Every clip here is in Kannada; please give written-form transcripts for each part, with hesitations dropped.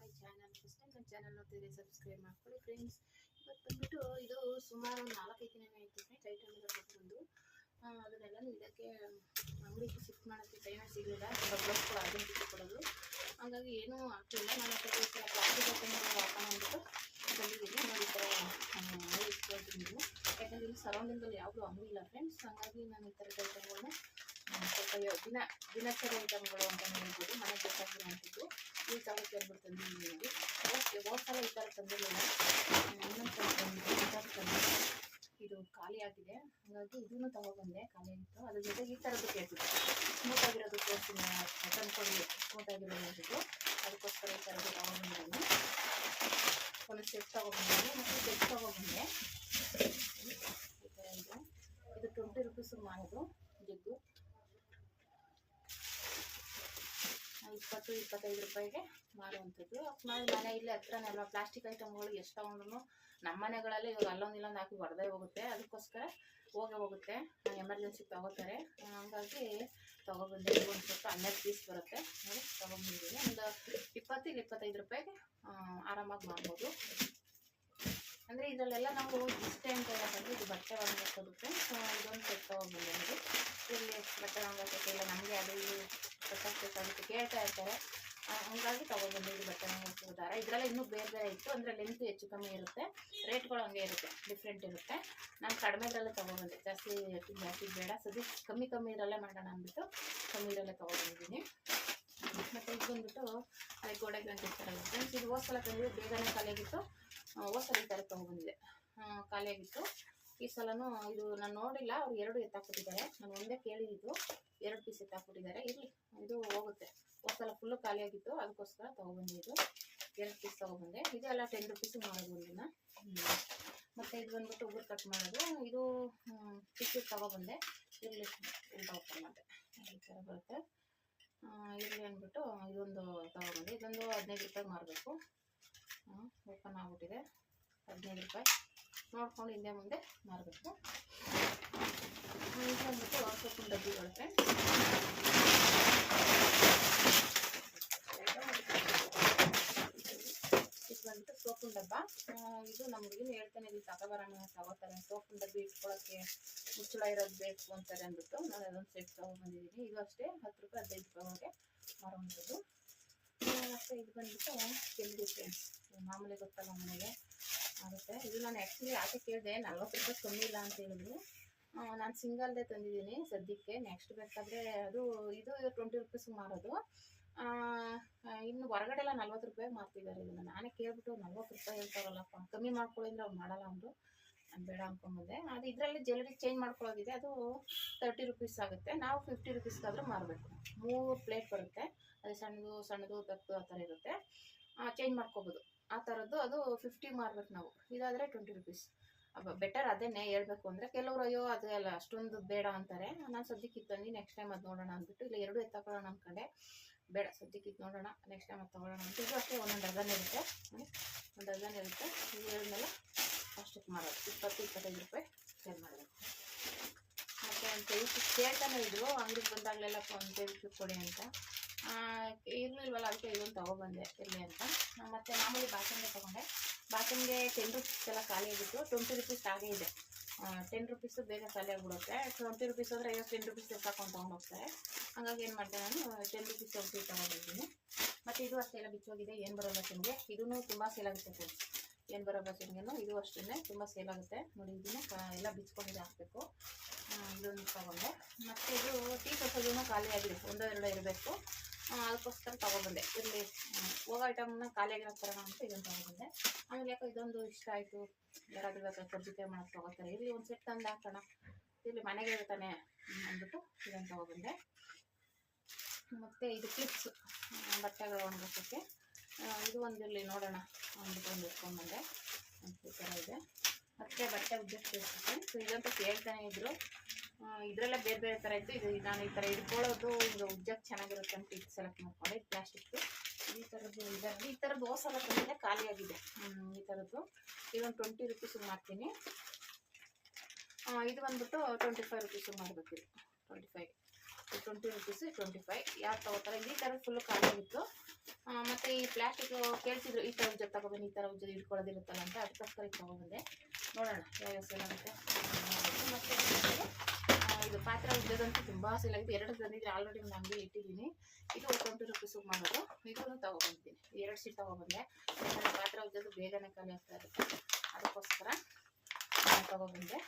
My channel. ಫಸ್ಟ್ ಟೈಮ್ ನನ್ನ ಚಾನಲ್ ನೋಡ್ತಿದ್ರೆ ಸಬ್ಸ್ಕ್ರೈಬ್ ಮಾಡ್ಕೊಳ್ಳಿ ಫ್ರೆಂಡ್ಸ್. ಇವತ್ತು ಬಂದ್ಬಿಟ್ಟು ಇದು ಸುಮಾರು 4-5 ದಿನನೇ ಆಯಿತು ಫ್ರೆಂಡ್ಸ್. ಐಟಮ್ ಎಲ್ಲ ಬಂದು ಅದನ್ನೆಲ್ಲ ಇದಕ್ಕೆ ಅಂಗಡಿಗೆ ಶಿಫ್ಟ್ ಮಾಡೋಕ್ಕೆ ಟೈಮ್ ಸಿಗಲಿಲ್ಲ. ತುಂಬ ಬ್ಲೌಸ್ ಕೂಡ ಅರ್ಜೆಂಟಿಗೆ ಕೊಡೋದು, ಹಾಗಾಗಿ ಏನೂ ಆಗ್ತಿಲ್ಲ. ನಾನು ಪ್ಲಾಸ್ಟಿಕ್ ಐಟಮ್ಗಳು ಹಾಕೊಂಡ್ಬಿಟ್ಟು ಬಂದಿದ್ದೀನಿ. ನೋಡಿ ಈ ಥರ ಅಂಗಡಿ ಇಟ್ಕೊಳ್ತೀನಿ. ಯಾಕಂದರೆ ಇಲ್ಲಿ ಸರೌಂಡಿಂಗಲ್ಲಿ ಯಾವುದೂ ಅಂಗಡಿ ಇಲ್ಲ ಫ್ರೆಂಡ್ಸ್. ಹಾಗಾಗಿ ನಾನು ಈ ಥರದ ಐಟಮ್ಗಳನ್ನ ಸ್ವಲ್ಪ ದಿನಚರಿ ಐಟಮ್ಗಳು ಅಂತಲೇ ಹೇಳ್ಬೋದು, ಮನೆಗೆ ಬೇಕಾಗಿರುವಂಥದ್ದು ಯೂಸ್ ಆಗುತ್ತೆ ಅಂದ್ಬಿಟ್ಟು ತಂದಿದ್ದೀನಿ. ನೋಡಿ ಹೋದ್ಸಲ ಈ ಥರ ತಂದಿರಲಿಲ್ಲ, ಇನ್ನೊಂದು ಥರ ತಂದಿದ್ದೆ. ಈ ಥರ ತಂದಿದ್ದೆ, ಇದು ಖಾಲಿ ಆಗಿದೆ, ಹಾಗಾಗಿ ಇದನ್ನು ತೊಗೊಬಂದೆ. ಖಾಲಿ ಆಗಿತ್ತು. ಅದ್ರ ಜೊತೆಗೆ ಈ ಥರದ್ದು ಕೇಳ್ತಿದ್ದೆ, ಸ್ಮೂತ್ ಆಗಿರೋದು ತೋರಿಸ್ತೀನಿ ತಂದ್ಕೊಡಿ, ಸ್ಮೂತ್ ಆಗಿರೋದು. ಅದಕ್ಕೋಸ್ಕರ ಈ ಥರದ್ದು ತೊಗೊಬಂದಿದ್ದೀನಿ. ಒಂದು ಸೆಟ್ ತೊಗೊಬಂದಿದ್ದೀನಿ ಮತ್ತು ಬೆಡ್ ತೊಗೊಬಂದೆ. ಈ ಥರ ಇದೆ. ಇದು 20 ರೂಪೀಸ್ ಮಾಡೋದು ಜಗ್ಗು. 20-25 ರೂಪಾಯಿಗೆ ಮಾರುವಂಥದ್ದು. ಮನೆ ಇಲ್ಲಿ ಹತ್ರನೆಲ್ಲ ಪ್ಲಾಸ್ಟಿಕ್ ಐಟಮ್ಗಳು ಎಷ್ಟು ತಗೊಂಡ್ರು ನಮ್ಮ ಮನೆಗಳಲ್ಲಿ ಇವಾಗ ಅಲ್ಲೊಂದಿಲ್ಲೊಂದು ಹಾಕಿ ಹೊಡೆದೇ ಹೋಗುತ್ತೆ. ಅದಕ್ಕೋಸ್ಕರ ಹೋಗುತ್ತೆ, ಎಮರ್ಜೆನ್ಸಿ ತೊಗೋತಾರೆ. ಹಂಗಾಗಿ ತೊಗೊಬಂದು ಒಂದು ಸ್ವಲ್ಪ 12 ಪೀಸ್ ಬರುತ್ತೆ ನೋಡಿ, ತೊಗೊಂಬಂದಿದ್ದೀನಿ. ಒಂದು 20-25 ರೂಪಾಯಿಗೆ ಆರಾಮಾಗಿ ಮಾಡ್ಬೋದು. ಅಂದರೆ ಇದರಲ್ಲೆಲ್ಲ ನಾವು ಇಷ್ಟೇ ಅಂತ ಹೇಳೋದಂದ್ರೆ ಇದು ಬಟ್ಟೆ ಒಣಗಾಕೋದಕ್ಕೆ ಇದೊಂದು ಸೆಟ್ ತೊಗೊಂಡ್ಬಂದೆ. ನೋಡಿ ಇಲ್ಲಿ ಬಟ್ಟೆ ಒಣಗಾಕೋಕ್ಕೆ ಇಲ್ಲ, ನಮಗೆ ಅದು ಇದು ಕಟ್ಟಾಗಬೇಕಾಗುತ್ತೆ ಕೇಳ್ತಾ ಇರ್ತಾರೆ, ಹಂಗಾಗಿ ತೊಗೊಬಂದಿದ್ದು ಬಟ್ಟೆ ಒಣಗಾಕೋ ದಾರ. ಇದರಲ್ಲ ಇನ್ನೂ ಬೇರೆ ಇತ್ತು, ಅಂದರೆ ಲೆಂತ್ ಹೆಚ್ಚು ಕಮ್ಮಿ ಇರುತ್ತೆ, ರೇಟ್ಗಳು ಹಂಗೆ ಇರುತ್ತೆ, ಡಿಫ್ರೆಂಟ್ ಇರುತ್ತೆ. ನಾನು ಕಡಿಮೆದ್ರಲ್ಲೇ ತೊಗೊಬಂದೆ, ಜಾಸ್ತಿ ಬೇಡ, ಸದ್ಯ ಕಮ್ಮಿ ಇರಲ್ಲೇ ಮಾಡೋಣ ಅಂದ್ಬಿಟ್ಟು ಕಮ್ಮಿ ಇರಲ್ಲೇ ತೊಗೊಬಂದಿದ್ದೀನಿ. ಮತ್ತು ಇದು ಬಂದುಬಿಟ್ಟು ಅದೇ ಗೋಡೆಗೆ ಅಂತಿರ್ತಾರಲ್ಲ ಫ್ರೆಂಡ್ಸ್, ಇದು ಹೋದ್ಸಲ ತಂದಿದ್ದು ಬೇಗನೆ ಖಾಲಿಯಾಗಿತ್ತು. ಹೋದ್ಸಲ ಈ ಥರ ತೊಗೊಬಂದಿದೆ, ಖಾಲಿಯಾಗಿತ್ತು. ಈ ಸಲನೂ ಇದು ನಾನು ನೋಡಿಲ್ಲ, ಅವ್ರು 2 ಎತ್ತಾಕ್ಬಿಟ್ಟಿದ್ದಾರೆ. ನಾನು ಒಂದೇ ಕೇಳಿದ್ದು 2 ಪೀಸ್ ಎತ್ತಾಕ್ಬಿಟ್ಟಿದ್ದಾರೆ. ಇರಲಿ, ಇದು ಹೋಗುತ್ತೆ. ಹೋದ್ಸಲ ಫುಲ್ಲು ಖಾಲಿಯಾಗಿತ್ತು, ಅದಕ್ಕೋಸ್ಕರ ತೊಗೊಬಂದಿದ್ದು 2 ಪೀಸ್ ತೊಗೊಬಂದೆ. ಇದೆಲ್ಲ 10 ರೂಪೀಸ್ ಮಾಡೋದು ಒಂದಿನ. ಮತ್ತು ಇದು ಬಂದ್ಬಿಟ್ಟು ಉಗುರು ಕಟ್ ಮಾಡೋದು. ಇದು ಟಿಕೆಟ್ ತೊಗೊಬಂದೆ. ಇರಲಿ, ಉಲ್ಟಾ ಓಪನ್ ಮಾಡಿದೆ, ಈ ಥರ ಬರುತ್ತೆ. ಇರಲಿ ಅಂದ್ಬಿಟ್ಟು ಇದೊಂದು ತೊಗೊಬಂದೆ. ಇದೊಂದು 15 ರೂಪಾಯಿ ಮಾರಬೇಕು. ಓಪನ್ ಆಗಿಬಿಟ್ಟಿದೆ, 15 ರೂಪಾಯಿ ನೋಡ್ಕೊಂಡು ಹಿಂದೆ ಮುಂದೆ ಮಾರಬೇಕು. ಇದು ಬಂದ್ಬಿಟ್ಟು ಸೊಪ್ಪಿನ ಡಬ್ಬಿಗಳು ಫ್ರೆಂಡ್ಸ್. ಇದು ಬಂದ್ಬಿಟ್ಟು ಸೋಪಿನ ಡಬ್ಬ. ಇದು ನಮ್ಮ ಹುಡುಗಿನ ಹೇಳ್ತಾನೆ, ಇಲ್ಲಿ ತಗೋಬರೋಣ, ತಗೋತಾರೆ, ಸೋಪಿನ ಡಬ್ಬಿ ಇಟ್ಕೊಳ್ಳೋಕ್ಕೆ ಮುಚ್ಚಳ ಇರೋದು ಬೇಕು ಅಂತಾರೆ ಅಂದ್ಬಿಟ್ಟು ನಾನು ಅದೊಂದು ಸೆಟ್ ತೊಗೊಬಂದಿದ್ದೀನಿ. ಇದು ಅಷ್ಟೇ 10 ರೂಪಾಯಿ 15 ರೂಪಾಯಿಗೆ ಮಾರುವಂಥದ್ದು. ಮತ್ತು ಇದು ಬಂದ್ಬಿಟ್ಟು ಕೆಲ್ದಿ ಫ್ರೆಂಡ್ಸ್, ಮಾಮೂಲಿ ಗೊತ್ತಲ್ಲ ಮನೆಗೆ ಆಗುತ್ತೆ. ಇದು ನಾನು ಆ್ಯಕ್ಚುಲಿ ಯಾಕೆ ಕೇಳಿದೆ, 40 ರೂಪಾಯಿ ಕಮ್ಮಿ ಇಲ್ಲ ಅಂತ ಹೇಳಿದ್ರು. ನಾನು ಸಿಂಗಲ್ದೇ ತಂದಿದ್ದೀನಿ ಸದ್ಯಕ್ಕೆ. ನೆಕ್ಸ್ಟ್ ಬೇಕಾದರೆ ಇದು 20 ರೂಪೀಸ್ ಮಾರೋದು. ಇನ್ನು ಹೊರಗಡೆ ಎಲ್ಲ 40 ರೂಪಾಯಿ ಮಾರ್ತಿದ್ದಾರೆ. ಇದನ್ನು ನಾನೇ ಕೇಳ್ಬಿಟ್ಟು 40 ರೂಪಾಯಿ ಹೇಳ್ತಾರಲ್ಲಪ್ಪ, ಕಮ್ಮಿ ಮಾಡ್ಕೊಳ್ಳಿದ್ರೆ ಅವ್ರು ಮಾಡಲ್ಲ ಅಂದರು. ನಾನು ಬೇಡ ಅಂದ್ಕೊಂಬಂದೆ. ಅದು ಇದರಲ್ಲಿ ಜ್ಯುವೆಲರಿ ಚೇಂಜ್ ಮಾಡ್ಕೊಳ್ಳೋದಿದೆ, ಅದು 30 ರೂಪೀಸ್ ಆಗುತ್ತೆ. ನಾವು 50 ರೂಪೀಸ್ಗಾದರೂ ಮಾರಬೇಕು. 3 ಪ್ಲೇಟ್ ಬರುತ್ತೆ, ಅದು ಸಣ್ಣದು ದಪ್ಪು ಆ ಥರ ಇರುತ್ತೆ, ಚೇಂಜ್ ಮಾಡ್ಕೋಬೋದು ಆ ಥರದ್ದು. ಅದು 50 ಮಾರ್ಬೇಕು ನಾವು. ಇದಾದರೆ 20 ರೂಪೀಸ್. ಬೆಟರ್ ಅದೇನೇ ಹೇಳ್ಬೇಕು ಅಂದರೆ. ಕೆಲವರು ಅಯ್ಯೋ ಅದು ಎಲ್ಲ ಅಷ್ಟೊಂದು ಬೇಡ ಅಂತಾರೆ. ನಾನು ಸದ್ಯಕ್ಕೆ ಇದು ತಂದು ನೆಕ್ಸ್ಟ್ ಟೈಮ್ ಅದು ನೋಡೋಣ ಅಂದ್ಬಿಟ್ಟು, ಇಲ್ಲ 2 ಎತ್ತಾಕೊಳ್ಳೋಣ ಅಂದ್ಕೊಂಡೆ. ಬೇಡ, ಸದ್ಯಕ್ಕೆ ಇದು ನೋಡೋಣ, ನೆಕ್ಸ್ಟ್ ಟೈಮ್ ಅದು ತೊಗೊಳ್ಳೋಣ ಅಂತ. ಇದು ಅಷ್ಟೇ 1 ಡಜನ್ ಇರುತ್ತೆ, 1 ಡಜನ್ ಇರುತ್ತೆ. ಇದು ಹೇಳಿದ್ಮೇಲೆ ಅಷ್ಟಕ್ಕೆ ಮಾರೋದು 20-25 ರೂಪಾಯಿ ಸೇಲ್ ಮಾಡಬೇಕು. ಮತ್ತು ಒಂದು ಫೆವಿಕ್ವಿಕ್ ಕೇಳ್ತಾನೆ ಇದ್ರು ಅಂಗಡಿಗೆ ಬಂದಾಗಲೆಲ್ಲ, ಒಂದು ಫೆವಿಕ್ವಿಕ್ ಕೊಡಿ ಅಂತ. ಇರಲಿಲ್ವಲ್ಲ, ಅದಕ್ಕೆ ಇದೊಂದು ತೊಗೊಬಂದೆ ಇರಲಿ ಅಂತ. ಮತ್ತು ಮಾಮೂಲಿ ಬಾಸನ್ಗೆ ತೊಗೊಂಡೆ. ಬಾಸನ್ಗೆ 10 ರೂಪೀಸ್ ಎಲ್ಲ ಖಾಲಿ ಆಗಿತ್ತು. 20 ರೂಪೀಸ್ ಆಗೇ ಇದೆ. 10 ರೂಪೀಸು ಬೇಗ ಖಾಲಿ ಆಗಿಬಿಡುತ್ತೆ. 20 ರೂಪೀಸ್ ಅಂದರೆ 10 ರೂಪೀಸ್ ತಗೊಂಡು ಹೋಗ್ತಾರೆ. ಹಾಗಾಗಿ ಏನು ಮಾಡಿದೆ, ನಾನು 10 ರೂಪೀಸ್ ತೊಗೊಂಡಿದ್ದೀನಿ. ಮತ್ತು ಇದು ಅಷ್ಟೇ ಎಲ್ಲ ಬಿಚ್ಚೋಗಿದೆ. ಏನು ಬರೋ ಬಸನ್ಗೆ ಇದೂ ತುಂಬ ಸೇಲ್ ಆಗುತ್ತೆ ಫ್ರೆಂಡ್ಸ್. ಏನು ಬರೋ ಬಸನ್ಗೆನೂ ಇದು ಅಷ್ಟೇ ತುಂಬ ಸೇಲ್ ಆಗುತ್ತೆ. ನೋಡಿ, ಇದನ್ನು ಎಲ್ಲ ಬಿಚ್ಕೊಂಡಿದ್ದು ಹಾಕಬೇಕು. ಇದೊಂದು ತೊಗೊಂಡೆ. ಮತ್ತು ಇದು ಟೀ ಕಸೋದೂ ಖಾಲಿ ಆಗಿದೆ, 1-2 ಇರಬೇಕು. ಅದಕ್ಕೋಸ್ಕರ ತೊಗೊಬಂದೆ. ಇರಲಿ, ಹೋಗೋ ಐಟಮ್ನ ಖಾಲಿಯಾಗಿರೋ ಥರ ಅಂತ ಇದನ್ನು ತೊಗೊಬಂದೆ. ಆಮೇಲೆ ಯಾಕೋ ಇದೊಂದು ಇಷ್ಟ ಆಯಿತು, ಯಾರಾದರೂ ಬೇಕಾದ್ರೆ ಕರ್ಜಿಕಾಯಿ ಮಾಡೋಕ್ಕೆ ತೊಗೋತಾರೆ. ಇರಲಿ, ಒಂದು ಸೆಟ್ ತಂದು ಹಾಕೋಣ, ಇರಲಿ ಮನೆಗೆ ಇರ್ತಾನೆ ಅಂದ್ಬಿಟ್ಟು ಇದನ್ನು ತೊಗೊಬಂದೆ. ಮತ್ತು ಇದು ಕ್ಲಿಪ್ಸ್, ಬಟ್ಟೆಗಳು ಒಣಗೋಕ್ಕೆ. ಇದು ಒಂದಿರಲಿ ನೋಡೋಣ ಅಂದ್ಬಿಟ್ಟು ಒಂದು ಇಟ್ಕೊಂಡ್ಬಂದೆ. ಈ ಥರ ಇದೆ. ಮತ್ತು ಬಟ್ಟೆ ಉಜ್ಜಕ್ಕೆ ಫ್ರೆಂಡ್ಸ್, ಇದಂತೂ ಕೇಳ್ತಾನೆ ಇದ್ದರು. ಇದರಲ್ಲೇ ಬೇರೆ ಥರ ಇತ್ತು. ಇದು ನಾನು ಈ ಥರ ಇಟ್ಕೊಳ್ಳೋದು, ಇದು ಉಜ್ಜಕ್ಕೆ ಚೆನ್ನಾಗಿರುತ್ತೆ ಅಂತ ಇದು ಸೆಲೆಕ್ಟ್ ಮಾಡಿಕೊಂಡೆ. ಪ್ಲಾಸ್ಟಿಕ್ಕು ಈ ಥರದ್ದು ಇದರಲ್ಲಿ ಈ ಥರದ್ದು ಸಲ ತಂದಿದೆ, ಖಾಲಿಯಾಗಿದೆ ಈ ಥರದ್ದು. ಇದೊಂದು 20 ರೂಪೀಸ್ ಮಾಡ್ತೀನಿ. ಇದು ಬಂದ್ಬಿಟ್ಟು 25 ರೂಪೀಸ್ ಮಾಡಬೇಕು. ಇದು 20 ರೂಪೀಸ್ 25. ಯಾರು ತೊಗೋತಾರೆ. ಈ ಥರ ಫುಲ್ಲು ಖಾಲಿಯಾಗಿತ್ತು. ಮತ್ತೆ ಈ ಪ್ಲಾಸ್ಟಿಕ್ ಕೇಳ್ತಿದ್ರು ಈ ಥರ ಉಜ್ಜ ತಗೊಬನ್ನಿ, ಈ ಥರ ಉಜ್ಜ ಇಟ್ಕೊಳ್ಳೋದಿರುತ್ತಲ್ಲ ಅಂತ, ಅದಕ್ಕೋಸ್ಕರ ಇದು ತಗೊಬಂದೆ. ನೋಡೋಣ ಯಾವ ಸೇಲ್ ಆಗುತ್ತೆ. ಮತ್ತೆ ಇದು ಪಾತ್ರೆ ಉಜ್ಜೋದಂತೂ ತುಂಬ ಸೇಲ್ ಆಗಿದೆ. 2 ತಂದಿದ್ರೆ ಆಲ್ರೆಡಿ ಒಂದು ಅಂಗಡಿ ಇಟ್ಟಿದ್ದೀನಿ. ಇದು 20 ರೂಪೀಸ್ ಮಾಡೋದು. ಇದನ್ನು ತಗೊಬಂದಿದ್ದೀನಿ, 2 ಶೀಟ್ ತಗೊಬಂದೆ. ಯಾಕಂದರೆ ಪಾತ್ರೆ ಉಜ್ಜೋದು ಬೇಗನೆ ಖಾಲಿ ಆಗ್ತಾ ಇರುತ್ತೆ, ಅದಕ್ಕೋಸ್ಕರ ತಗೊಬಂದೆ.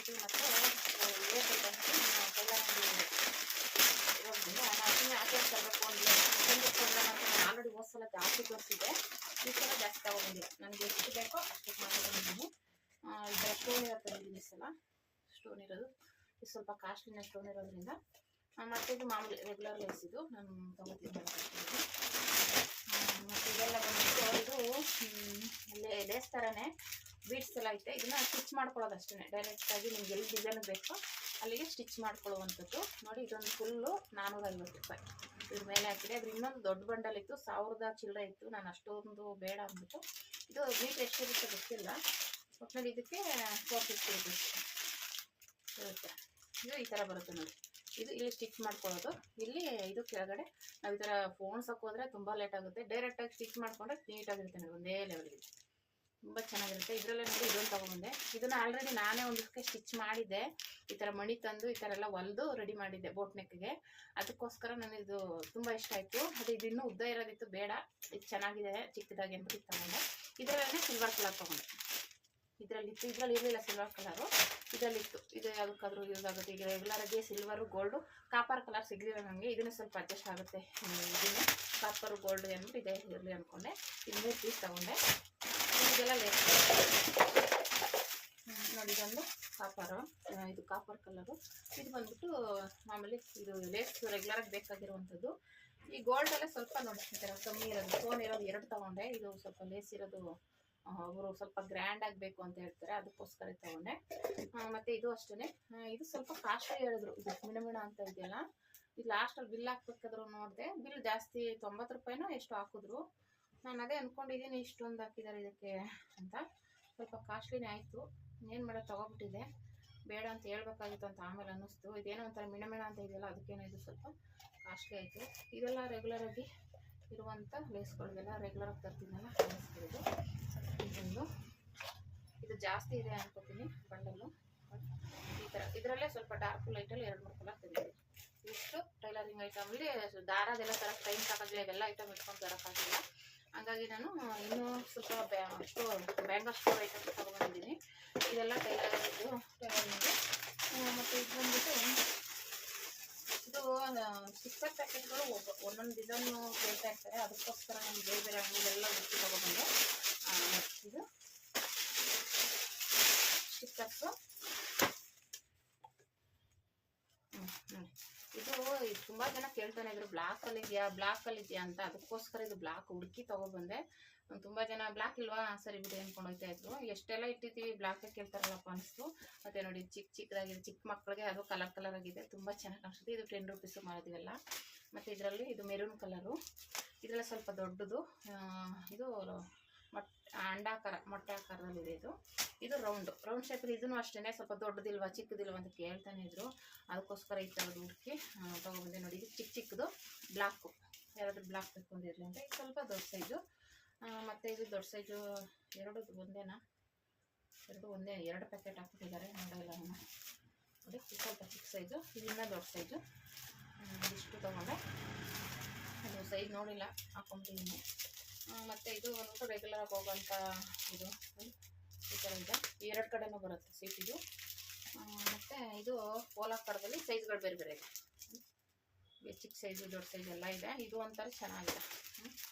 ಇದು ಮತ್ತು ಆಲ್ರೆಡಿ ಹೋದ್ಸಲ ಜಾಸ್ತಿ ತೋರಿಸಿದೆ, ಈ ಸಲ ಜಾಸ್ತಿ ತಗೊಬಂದಿಲ್ಲ. ನನಗೆ ಎಷ್ಟು ಬೇಕೋ ಅಷ್ಟು ಮಾಡ್ಕೊಂಡಿದ್ದೀನಿ. ಇದರ ಸ್ಟೋನ್ ಇರೋ ತಂದಿದ್ದೀನಿ ಈ ಸಲ, ಸ್ಟೋನ್ ಇರೋದು. ಇದು ಸ್ವಲ್ಪ ಕಾಸ್ಟ್ಲಿನ ಸ್ಟೋನ್ ಇರೋದ್ರಿಂದ. ಮತ್ತು ಇದು ಮಾಮೂಲಿ ರೆಗ್ಯುಲರ್ ಲೇಸ್, ಇದು ನಾನು ತಗೋತೀನಿ. ಮತ್ತು ಇದೆಲ್ಲ ಬಂದ್ಬಿಟ್ಟು ಇದು ಲೇಸ್ ಥರನೇ ಬೀಡ್ಸ್ ಎಲ್ಲ ಐತೆ. ಇದನ್ನ ಸ್ಟಿಚ್ ಮಾಡ್ಕೊಳ್ಳೋದು ಅಷ್ಟೇ, ಡೈರೆಕ್ಟಾಗಿ ನಿಮ್ಗೆ ಎಲ್ಲಿ ಡಿಸೈನ್ ಬೇಕೋ ಅಲ್ಲಿಗೆ ಸ್ಟಿಚ್ ಮಾಡ್ಕೊಳ್ಳುವಂಥದ್ದು. ನೋಡಿ, ಇದೊಂದು ಫುಲ್ಲು 450 ರೂಪಾಯಿ ಇದ್ರ ಮೇಲೆ ಹಾಕಿದೆ. ಅದ್ರ ಇನ್ನೊಂದು ದೊಡ್ಡ ಬಂಡಲ್ ಇತ್ತು, 1000 ಚಿಲ್ಲರೆ ಇತ್ತು. ನಾನು ಅಷ್ಟೊಂದು ಬೇಡ ಅಂದ್ಬಿಟ್ಟು, ಇದು ಮೀಟ್ರ್ ಎಷ್ಟಿರುತ್ತೆ ಗೊತ್ತಿಲ್ಲ, ಒಟ್ಟಿನಲ್ಲಿ ಇದಕ್ಕೆ 450 ರೂಪೀಸ್ ಇರುತ್ತೆ. ಇದು ಈ ಥರ ಬರುತ್ತೆ ನೋಡಿ. ಇದು ಇಲ್ಲಿ ಸ್ಟಿಚ್ ಮಾಡ್ಕೊಳ್ಳೋದು. ಇಲ್ಲಿ ಇದು ಕೆಳಗಡೆ ನಾವು ಈ ಥರ ಫೋನ್ಸ್ ಹಾಕೋದ್ರೆ ತುಂಬ ಲೇಟ್ ಆಗುತ್ತೆ. ಡೈರೆಕ್ಟಾಗಿ ಸ್ಟಿಚ್ ಮಾಡಿಕೊಂಡ್ರೆ ನೀಟಾಗಿರುತ್ತೆ ನೋಡಿ, ಒಂದೇ ಲೆವೆಲ್ಗೆ ತುಂಬ ಚೆನ್ನಾಗಿರುತ್ತೆ. ಇದರಲ್ಲೇ ನೋಡಿ ಇದೊಂದು ತಗೊಂಬಂದೆ. ಇದನ್ನು ಆಲ್ರೆಡಿ ನಾನೇ ಒಂದಕ್ಕೆ ಸ್ಟಿಚ್ ಮಾಡಿದ್ದೆ. ಈ ಥರ ಮಣಿ ತಂದು ಈ ಥರ ಎಲ್ಲ ಹೊಲಿದು ರೆಡಿ ಮಾಡಿದ್ದೆ ಬೋಟ್ ನೆಕ್ಗೆ. ಅದಕ್ಕೋಸ್ಕರ ನನಗಿದು ತುಂಬ ಇಷ್ಟ ಆಯಿತು. ಅದು ಇದು ಇನ್ನೂ ಉದ್ದ ಇರೋದಿತ್ತು, ಬೇಡ ಇದು ಚೆನ್ನಾಗಿದೆ ಚಿಕ್ಕದಾಗಿ ಅಂದ್ಬಿಟ್ಟು ಇದು ತಗೊಂಡೆ. ಇದರಲ್ಲೇ ಸಿಲ್ವರ್ ಕಲರ್ ತೊಗೊಂಡೆ. ಇದರಲ್ಲಿತ್ತು, ಇದರಲ್ಲಿ ಇರಲಿಲ್ಲ ಸಿಲ್ವರ್ ಕಲರು, ಇದರಲ್ಲಿತ್ತು. ಇದು ಯಾವುದಕ್ಕಾದ್ರೂ ಯೂಸ್ ಆಗುತ್ತೆ. ಈಗ ರೆಗ್ಯುಲರಾಗಿ ಸಿಲ್ವರು ಗೋಲ್ಡು ಕಾಪರ್ ಕಲರ್ ಸಿಗಲಿಲ್ಲ ನನಗೆ. ಇದನ್ನು ಸ್ವಲ್ಪ ಅಡ್ಜಸ್ಟ್ ಆಗುತ್ತೆ. ಇದನ್ನೇ ಕಾಪರು ಗೋಲ್ಡ್ ಅಂದ್ಬಿಟ್ಟು ಇದೇ ಇರಲಿ ಅಂದ್ಕೊಂಡೆ. ಇದು 3 ಪೀಸ್ ತೊಗೊಂಡೆ. ಇದೆಲ್ಲ ಲೇಸ್ ನೋಡಿ, ಇದೊಂದು ಕಾಪರು, ಇದು ಕಾಪರ್ ಕಲರು. ಇದು ಬಂದ್ಬಿಟ್ಟು ಮಾಮೂಲಿ ಇದು ಲೇಸ್ ರೆಗ್ಯುಲರಾಗಿ ಬೇಕಾಗಿರುವಂಥದ್ದು. ಈ ಗೋಲ್ಡಲ್ಲೇ ಸ್ವಲ್ಪ ನೋಡಿ ಈ ಥರ ಕಮ್ಮಿ ಇರೋದು, ಸ್ಟೋನ್ ಇರೋದು 2 ತೊಗೊಂಡೆ. ಇದು ಸ್ವಲ್ಪ ಲೇಸ್ ಇರೋದು ಅವರು ಸ್ವಲ್ಪ ಗ್ರ್ಯಾಂಡ್ ಆಗಬೇಕು ಅಂತ ಹೇಳ್ತಾರೆ, ಅದಕ್ಕೋಸ್ಕರ ತೊಗೊಂಡೆ. ಮತ್ತು ಇದು ಅಷ್ಟೇ, ಇದು ಸ್ವಲ್ಪ ಕಾಸ್ಟ್ಲಿ ಹೇಳಿದ್ರು. ಇದು ಮಿಣಮಿಣ ಅಂತ ಇದೆಯಲ್ಲ, ಇದು ಲಾಸ್ಟಲ್ಲಿ ಬಿಲ್ ಹಾಕ್ಬೇಕಾದ್ರೂ ನೋಡಿದೆ, ಬಿಲ್ ಜಾಸ್ತಿ 90 ರೂಪಾಯಿನೋ ಎಷ್ಟು ಹಾಕಿದ್ರು. ನಾನು ಅದೇ ಅಂದ್ಕೊಂಡಿದ್ದೀನಿ ಇಷ್ಟೊಂದು ಹಾಕಿದ್ದಾರೆ ಇದಕ್ಕೆ ಅಂತ. ಸ್ವಲ್ಪ ಕಾಸ್ಟ್ಲಿನೇ ಆಯಿತು, ಏನು ಮಾಡೋದು ತೊಗೊಬಿಟ್ಟಿದೆ. ಬೇಡ ಅಂತ ಹೇಳ್ಬೇಕಾಗಿತ್ತು ಅಂತ ಆಮೇಲೆ ಅನ್ನಿಸ್ತು. ಇದೇನೋ ಒಂಥರ ಮಿಣಮಿಣ ಅಂತ ಇದೆಯಲ್ಲ, ಅದಕ್ಕೇನೋ ಇದು ಸ್ವಲ್ಪ ಕಾಸ್ಟ್ಲಿ ಆಯಿತು. ಇದೆಲ್ಲ ರೆಗ್ಯುಲರಾಗಿ ಇರುವಂಥ ಲೇಸ್ಗಳಿಗೆಲ್ಲ ರೆಗ್ಯುಲರಾಗಿ ತರ್ತೀನಲ್ಲ ಲೇಸ್ಗಳಿದು. ಇದೊಂದು ಇದು ಜಾಸ್ತಿ ಇದೆ ಅನ್ಕೋತೀನಿ ಬಂಡಲ್ಲು. ಈ ಥರ ಇದರಲ್ಲೇ ಸ್ವಲ್ಪ ಡಾರ್ಕ್ ಲೈಟಲ್ಲಿ 2-3 ಕಲರ್ ತೆಗೆದಿದೆ. ಇಷ್ಟು ಟೈಲರಿಂಗ್ ಐಟಮಲ್ಲಿ ದಾರದೆಲ್ಲ ತರಕ್ಕೆ ಟೈಮ್ ಸಾಕಾಗಿಲ್ಲ, ಇವೆಲ್ಲ ಐಟಮ್ ಇಟ್ಕೊಂಡು ತರೋಕ್ಕಾಗಿಲ್ಲ. ಹಾಗಾಗಿ ನಾನು ಇನ್ನೂ ಸ್ವಲ್ಪ ಅಷ್ಟು ಬ್ಯಾಂಗಲ್ ಸ್ಟೋರ್ ಐಟಮ್ಸ್ ತೊಗೊಂಡಿದ್ದೀನಿ. ಇದೆಲ್ಲ ಟೈಲರಿಂಗು. ಮತ್ತು ಇದು ಬಂದ್ಬಿಟ್ಟು ಇದು ಸ್ಟಿಕ್ಕರ್ ಪ್ಯಾಕೆಟ್ಗಳು ಒಂದೊಂದು ಡಿಸೈನು ಕೇಳ್ತಾ ಇರ್ತಾರೆ, ಅದಕ್ಕೋಸ್ಕರ ನಾನು ಬೇರೆ ಬೇರೆ ಅಂಗಡಿಗೆಲ್ಲ ಹುಡುಕಿ ತೊಗೊಬಂದೆ. ಇದು ಸ್ಟಿಕ್ಕರ್ಸು. ಇದು ತುಂಬ ಜನ ಕೇಳ್ತಾನೆ ಇದ್ರು, ಬ್ಲಾಕಲ್ಲಿದೆಯಾ ಅಂತ. ಅದಕ್ಕೋಸ್ಕರ ಇದು ಬ್ಲಾಕ್ ಹುಡುಕಿ ತೊಗೊಬಂದೆ. ತುಂಬ ಜನ ಬ್ಲಾಕ್ ಇಲ್ವಾ, ಸರಿ ಬಿಡಿ ಅಂದ್ಕೊಂಡು ಹೋಗ್ತಾ ಇದ್ರು. ಎಷ್ಟೆಲ್ಲ ಇಟ್ಟಿರ್ತೀವಿ ಬ್ಲಾಕೇ ಕೇಳ್ತಾರಲ್ಲಪ್ಪ ಅನಿಸ್ತು. ಮತ್ತು ನೋಡಿ ಚಿಕ್ಕದಾಗಿದೆ, ಚಿಕ್ಕ ಮಕ್ಕಳಿಗೆ ಅದು ಕಲರ್ ಆಗಿದೆ, ತುಂಬ ಚೆನ್ನಾಗಿ ಕಾಣಿಸುತ್ತೆ. ಇದು 10 ರೂಪೀಸು ಮಾಡೋದಿವೆಲ್ಲ. ಮತ್ತು ಇದರಲ್ಲಿ ಇದು ಮೆರೂನ್ ಕಲರು, ಇದೆಲ್ಲ ಸ್ವಲ್ಪ ದೊಡ್ಡದು. ಇದು ಅಂಡಾಕಾರ ಮೊಟ್ಟೆ ಆಕಾರದಲ್ಲಿದೆ. ಇದು ರೌಂಡ್ ಶೇಪಲ್ಲಿ. ಇದನ್ನು ಅಷ್ಟೇ ಸ್ವಲ್ಪ ದೊಡ್ಡದಿಲ್ವಾ ಚಿಕ್ಕದಿಲ್ವಾ ಅಂತ ಕೇಳ್ತಾನೆ ಇದ್ರು, ಅದಕ್ಕೋಸ್ಕರ ಈ ಥರದ್ದು ಹುಡುಕಿ ತೊಗೊಬಂದೆ. ನೋಡಿ, ಇದು ಚಿಕ್ಕದು ಬ್ಲಾಕು, ಯಾರಾದರೂ ಬ್ಲಾಕ್ ಬೇಕು ಅಂದಿರಲಿ ಅಂತ. ಇದು ಸ್ವಲ್ಪ ದೊಡ್ಡ ಸೈಜು. ಮತ್ತು ಇದು ದೊಡ್ಡ ಸೈಜು 2 ಒಂದೇನಾ, 2 ಪ್ಯಾಕೆಟ್ ಹಾಕ್ಬಿಟ್ಟಿದ್ದಾರೆ, ನೋಡಲ್ಲ ನಾನು. ನೋಡಿ, ಇದು ಸ್ವಲ್ಪ ಚಿಕ್ಕ ಸೈಜು, ಇದನ್ನ ದೊಡ್ಡ ಸೈಜು. ಇಷ್ಟು ತೊಗೊಂಡೆ. ಅದು ಸೈಜ್ ನೋಡಿಲ್ಲ, ಹಾಕ್ಕೊಂಬಿಟ್ಟಿದ್ದೀನಿ. ಮತ್ತು ಇದು ಒಂದು ರೆಗ್ಯುಲರಾಗಿ ಹೋಗೋಂಥ ಇದು ಈ ಥರ ಇದೆ. 2 ಕಡೆನೂ ಬರುತ್ತೆ ಸೀಟ್ ಇದು. ಮತ್ತು ಇದು ಪೋಲಾಕಾರದಲ್ಲಿ ಸೈಜ್ಗಳು ಬೇರೆ ಬೇರೆ ಇದೆ. ಚಿಕ್ಕ ಸೈಜು ದೊಡ್ಡ ಸೈಜ್ ಎಲ್ಲ ಇದೆ. ಇದು ಒಂಥರ ಚೆನ್ನಾಗಿದೆ.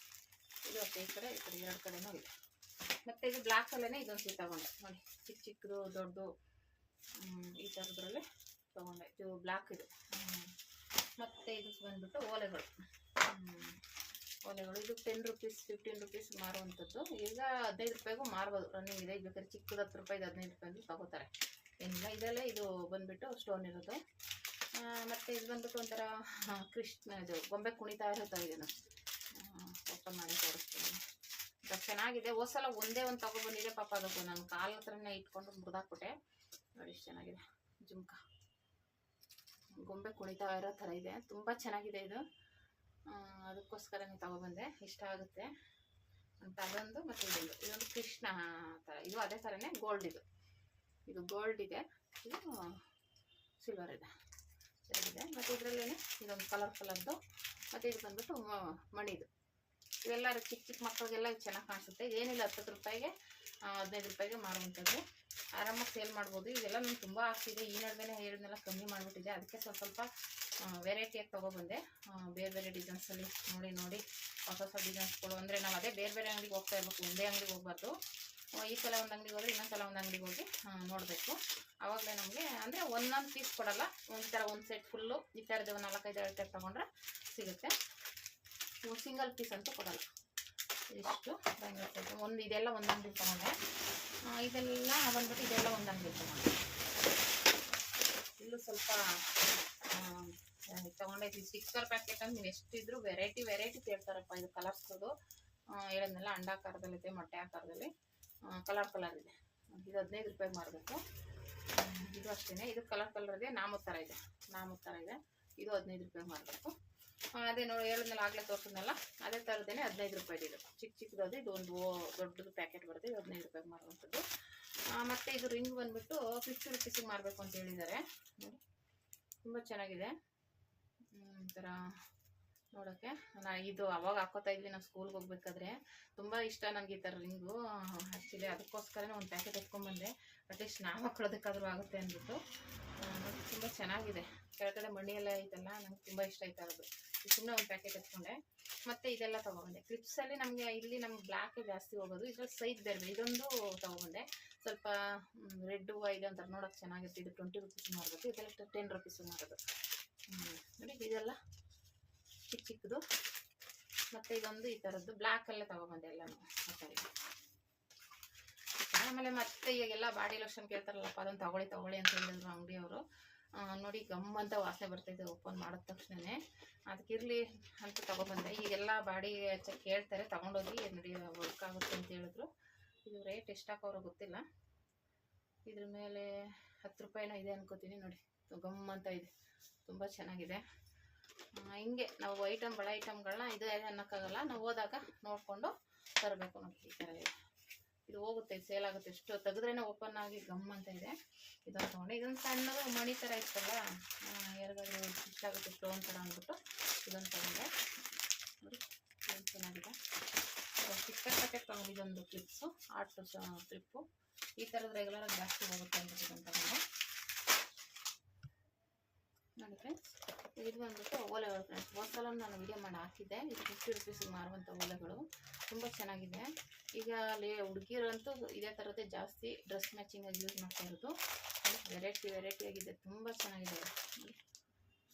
ಇದು ಅಷ್ಟೇ, ಈ ಕಡೆ 2 ಕಡೆನೂ ಇದೆ. ಮತ್ತು ಇದು ಬ್ಲ್ಯಾಕಲ್ಲೇ ಇದೊಂದು ಸೀಟ್ ತೊಗೊಂಡೆ. ನೋಡಿ, ಚಿಕ್ಕದು ದೊಡ್ಡದು ಈ ಥರದ್ರಲ್ಲೇ ತೊಗೊಂಡೆ. ಇದು ಬ್ಲ್ಯಾಕ್ ಇದು. ಮತ್ತು ಇದು ಬಂದುಬಿಟ್ಟು ಓಲೆಗಳು. ಇದು 10 ರೂಪೀಸ್ 15 ರೂಪೀಸ್ ಮಾರುವಂಥದ್ದು. ಈಗ 15 ರೂಪಾಯಿಗೂ ಮಾರ್ಬೋದು, ರನ್ನಿಂಗ್ ಇದೆ. ಈಗ ಬೇಕಾದ್ರೆ ಚಿಕ್ಕದು 10 ರೂಪಾಯಿದು 15 ರೂಪಾಯಿಗೂ ತಗೋತಾರೆ, ಏನಿಲ್ಲ. ಇದೆಲ್ಲ ಇದು ಬಂದುಬಿಟ್ಟು ಸ್ಟೋನ್ ಇರೋದು. ಮತ್ತು ಇದು ಬಂದುಬಿಟ್ಟು ಒಂಥರ ಇದು ಗೊಂಬೆ ಕುಣಿತಾ ಇರುತ್ತೆ. ಇದನ್ನು ಓಪನ್ ಮಾಡಿ ತೋರಿಸ್ತೀನಿ. ಚೆನ್ನಾಗಿದೆ. ಹೋದ್ಸಲ ಒಂದೇ ಒಂದು ತೊಗೊಬಂದಿದೆ ಪಾಪ, ಅದಕ್ಕೂ ನಾನು ಕಾಲ ಹತ್ರನೇ ಇಟ್ಕೊಂಡು ಮುರಿದಾಕ್ಬಿಟ್ಟೆ. ನೋಡಿ ಎಷ್ಟು ಚೆನ್ನಾಗಿದೆ. ಜುಮ್ಕ ಗೊಂಬೆ ಕುಣಿತಾ ಇರೋ ಥರ ಇದೆ, ತುಂಬ ಚೆನ್ನಾಗಿದೆ ಇದು. ಅದಕ್ಕೋಸ್ಕರನೇ ತಗೊಬಂದೆ, ಇಷ್ಟ ಆಗುತ್ತೆ ಅಂತ. ಅದೊಂದು ಮತ್ತು ಇದೊಂದು ಕೃಷ್ಣ ಥರ, ಇದು ಅದೇ ಥರನೇ ಗೋಲ್ಡ್. ಇದು ಗೋಲ್ಡ್ ಇದೆ, ಇದು ಸಿಲ್ವರ್ ಇದೆ, ಚೆನ್ನಾಗಿದೆ. ಮತ್ತು ಇದರಲ್ಲೇ ಇದೊಂದು ಕಲರ್ದು, ಮತ್ತು ಇದು ಬಂದ್ಬಿಟ್ಟು ಮಣಿದು. ಇವೆಲ್ಲ ಚಿಕ್ಕ ಚಿಕ್ಕ ಮಕ್ಕಳಿಗೆಲ್ಲ ಚೆನ್ನಾಗಿ ಕಾಣಿಸುತ್ತೆ. ಏನಿಲ್ಲ 10 ರೂಪಾಯಿಗೆ 15 ರೂಪಾಯಿಗೆ ಮಾರುವಂಥದ್ದು, ಆರಾಮಾಗಿ ಸೇಲ್ ಮಾಡ್ಬೋದು. ಇದೆಲ್ಲ ನಂಗೆ ತುಂಬ ಆಗ್ತಿದೆ, ಈ ನಡುವೆ ಹೇಳಿದ್ನೆಲ್ಲ ಕಮ್ಮಿ ಮಾಡಿಬಿಟ್ಟಿದೆ. ಅದಕ್ಕೆ ಸ್ವಲ್ಪ ವೆರೈಟಿಯಾಗಿ ತೊಗೊಬಂದೆ. ಬೇರೆ ಬೇರೆ ಡಿಸೈನ್ಸಲ್ಲಿ ನೋಡಿ ಹೊಸ ಡಿಸೈನ್ಸ್ಗಳು. ಅಂದರೆ ನಾವು ಅದೇ ಬೇರೆ ಬೇರೆ ಅಂಗಡಿಗೆ ಹೋಗ್ತಾ ಇರಬೇಕು, ಒಂದೇ ಅಂಗಡಿಗೆ ಹೋಗ್ಬಾರ್ದು. ಈ ಸಲ ಒಂದು ಅಂಗಡಿಗೆ ಹೋದರೆ ಇನ್ನೊಂದು ಸಲ ಒಂದು ಅಂಗಡಿಗೆ ಹೋಗಿ ನೋಡಬೇಕು. ಆವಾಗಲೇ ನಮಗೆ ಅಂದರೆ ಒಂದೊಂದು ಪೀಸ್ ಕೊಡೋಲ್ಲ, ಒಂದು ಸೆಟ್ ಫುಲ್ಲು ಈ ಥರದ್ದು 4-5 ಟೈಪ್ ತೊಗೊಂಡ್ರೆ ಸಿಗುತ್ತೆ. ಸಿಂಗಲ್ ಪೀಸ್ ಅಂತೂ ಕೊಡೋಲ್ಲ. ಇಷ್ಟು ಇದೆಲ್ಲ ಒಂದು ಅಂಗಡಿ ತೊಗೊಂಡೆ. ಇದೆಲ್ಲ ಬಂದ್ಬಿಟ್ಟು ಇದೆಲ್ಲ ಒಂದು ಅಂಗಡಿ ತೊಗೊಂಡೆ. ಇಲ್ಲೂ ಸ್ವಲ್ಪ ತೊಗೊಂಡೆ. ಸ್ಟಿಕ್ಕರ್ ಪ್ಯಾಕೆಟ್ ಅಂತ ನೀವು ಎಷ್ಟಿದ್ರು ವೆರೈಟಿ ಕೇಳ್ತಾರಪ್ಪ. ಇದು ಕಲರ್ಸ್ದು ಹೇಳೋದ್ನೆಲ್ಲ ಅಂಡಾಕಾರದಲ್ಲಿದೆ, ಮೊಟ್ಟೆ ಆಕಾರದಲ್ಲಿ ಕಲರ್ ಇದೆ. ಇದು 15 ರೂಪಾಯಿಗೆ ಮಾರಬೇಕು. ಇದು ಅಷ್ಟೇ, ಇದು ಕಲರ್ ಇದೆ, ನಾಮದ ಥರ ಇದೆ. ಇದು 15 ರೂಪಾಯಿಗೆ ಮಾರಬೇಕು. ಅದೇ ನೋಡಿ ಹೇಳಿದ್ನೆಲ್ಲ ಆಗಲೇ ತೋರಿಸಿದ್ನಲ್ಲ, ಅದೇ ಥರದ್ದೇನೆ 15 ರೂಪಾಯಿದು. ಇದು ಚಿಕ್ಕದು, ಇದು ಒಂದು ದೊಡ್ಡದು ಪ್ಯಾಕೆಟ್ ಬರುತ್ತೆ, ಇದು 15 ರೂಪಾಯಿಗೆ ಮಾರುವಂಥದ್ದು. ಮತ್ತು ಇದು ರಿಂಗ್ ಬಂದುಬಿಟ್ಟು 50 ರೂಪೀಸಿಗೆ ಮಾರಬೇಕು ಅಂತ ಹೇಳಿದ್ದಾರೆ. ನೋಡಿ ತುಂಬ ಚೆನ್ನಾಗಿದೆ, ಒಂಥರ ನೋಡೋಕ್ಕೆ. ಇದು ಅವಾಗ ಹಾಕೋತಾ ಇದ್ವಿ ನಾವು ಸ್ಕೂಲ್ಗೆ ಹೋಗ್ಬೇಕಾದ್ರೆ. ತುಂಬ ಇಷ್ಟ ನನಗೆ ಈ ಥರ ರಿಂಗು. ಆ್ಯಕ್ಚುಲಿ ಅದಕ್ಕೋಸ್ಕರನೇ ಒಂದು ಪ್ಯಾಕೆಟ್ ಎತ್ಕೊಂಡ್ಬಂದೆ, ಅಟ್ಲೀಸ್ಟ್ ನಾವು ಹಾಕೊಳ್ಳೋದಕ್ಕಾದರೂ ಆಗುತ್ತೆ ಅಂದ್ಬಿಟ್ಟು. ತುಂಬ ಚೆನ್ನಾಗಿದೆ, ಕೆಳಗಡೆ ಮಣಿ ಎಲ್ಲ ಐತಲ್ಲ, ನಂಗೆ ತುಂಬ ಇಷ್ಟ ಆಯ್ತು ಅದು. ಸುಮ್ಮನೆ ಒಂದು ಪ್ಯಾಕೆಟ್ ಎತ್ಕೊಂಡೆ. ಮತ್ತು ಇದೆಲ್ಲ ತೊಗೊಬಂದೆ. ಕ್ಲಿಪ್ಸಲ್ಲಿ ನಮಗೆ ಇಲ್ಲಿ ನಮ್ಗೆ ಬ್ಲ್ಯಾಕೇ ಜಾಸ್ತಿ ಹೋಗೋದು, ಇದ್ರಲ್ಲಿ ಸೈಜ್ ಬೇರೆ. ಇದೊಂದು ತೊಗೊಬಂದೆ, ಸ್ವಲ್ಪ ರೆಡ್ಡು ವೈಟ್ ಅಂತಾರೆ, ನೋಡೋಕೆ ಚೆನ್ನಾಗಿರುತ್ತೆ. ಇದು 20 ರೂಪೀಸ್ ಮಾರೋದು, ಇದೆಲ್ಲ 10 ರೂಪೀಸ್ ಮಾರೋದು. ನೋಡಿ ಇದೆಲ್ಲ ಚಿಕ್ಕದು. ಮತ್ತು ಇದೊಂದು ಈ ಥರದ್ದು ಬ್ಲ್ಯಾಕಲ್ಲೇ ತೊಗೊಬಂದೆ ಎಲ್ಲನೂ ಆ ಥರ. ಆಮೇಲೆ ಮತ್ತೆ ಈಗೆಲ್ಲ ಬಾಡಿ ಲೋಷನ್ ಕೇಳ್ತಾರಲ್ಲಪ್ಪ, ಅದನ್ನು ತಗೊಳ್ಳಿ ಅಂತ ಹೇಳಿದ್ರು ಅಂಗಡಿಯವರು. ನೋಡಿ ಗಮ್ ಅಂತ ವಾಸನೆ ಬರ್ತೈತೆ ಓಪನ್ ಮಾಡಿದ ತಕ್ಷಣವೇ. ಅದಕ್ಕಿರಲಿ ಅಂತ ತೊಗೊಬಂದೆ. ಈಗೆಲ್ಲ ಬಾಡಿ ಕೇಳ್ತಾರೆ, ತೊಗೊಂಡೋಗಿ ನೋಡಿ ವರ್ಕ್ ಆಗುತ್ತೆ ಅಂತ ಹೇಳಿದ್ರು. ಇದು ರೇಟ್ ಎಷ್ಟು ಹಾಕೋರೋ ಗೊತ್ತಿಲ್ಲ. ಇದ್ರ ಮೇಲೆ 10 ರೂಪಾಯಿನೋ ಇದೆ ಅನ್ಕೋತೀನಿ. ನೋಡಿ ಗಮ್ ಅಂತ ಇದೆ, ತುಂಬ ಚೆನ್ನಾಗಿದೆ. ಹಿಂಗೆ ನಾವು ಬಳ ಐಟಮ್ಗಳನ್ನ ಇದು ಅನ್ನೋಕ್ಕಾಗಲ್ಲ, ನಾವು ಹೋದಾಗ ನೋಡಿಕೊಂಡು ತರಬೇಕು. ನೋಡಿ ಈ ಥರ ಇದೆ, ಇದು ಹೋಗುತ್ತೆ, ಸೇಲ್ ಆಗುತ್ತೆ. ಎಷ್ಟು ತೆಗೆದ್ರೇ ಓಪನ್ ಆಗಿ ಗಮ್ ಅಂತ ಇದೆ. ಇದನ್ನು ತೊಗೊಂಡೆ. ಇದೊಂದು ಸಣ್ಣದು ಮಣಿ ಥರ ಇತ್ತಲ್ಲ, ಯಾರಿಗಾದ್ರೂ ಇಷ್ಟ ಆಗುತ್ತೆ ಸ್ಟೋನ್ ಥರ ಅಂದ್ಬಿಟ್ಟು ಇದನ್ನು ತೊಗೊಂಡೆ. ನೋಡಿ ಏನು ಚೆನ್ನಾಗಿದೆ. ಸ್ಟಿಕ್ಕರ್ ಪ್ಯಾಕೆಟ್ ತೊಗೊಂಡು ಇದೊಂದು ಕ್ಲಿಪ್ಸು, ಆರ್ಟ್ ಕ್ಲಿಪ್ಪು. ಈ ಥರದ್ದು ರೆಗ್ಯುಲರಾಗಿ ಜಾಸ್ತಿ ಹೋಗುತ್ತೆ ಅಂದ್ಬಿಟ್ಟು ಇದನ್ನು ತೊಗೊಂಡೆ. ನೋಡಿ ಫ್ರೆಂಡ್ಸ್, ಇದು ಬಂದ್ಬಿಟ್ಟು ಓಲೆಗಳು ಫ್ರೆಂಡ್ಸ್. ಒಂದ್ಸಲ ನಾನು ವಿಡಿಯೋ ಮಾಡಿ ಹಾಕಿದ್ದೆ. ಇದು 50 ರೂಪೀಸಿಗೆ ಮಾರುವಂಥ ಓಲೆಗಳು, ತುಂಬ ಚೆನ್ನಾಗಿದೆ. ಈಗ ಅಲ್ಲಿ ಹುಡುಗಿರಂತೂ ಇದೇ ಥರದ್ದೇ ಜಾಸ್ತಿ ಡ್ರೆಸ್ ಮ್ಯಾಚಿಂಗಾಗಿ ಯೂಸ್ ಮಾಡ್ತಾ ಇರೋದು. ವೆರೈಟಿ ಆಗಿದೆ, ತುಂಬ ಚೆನ್ನಾಗಿದೆ.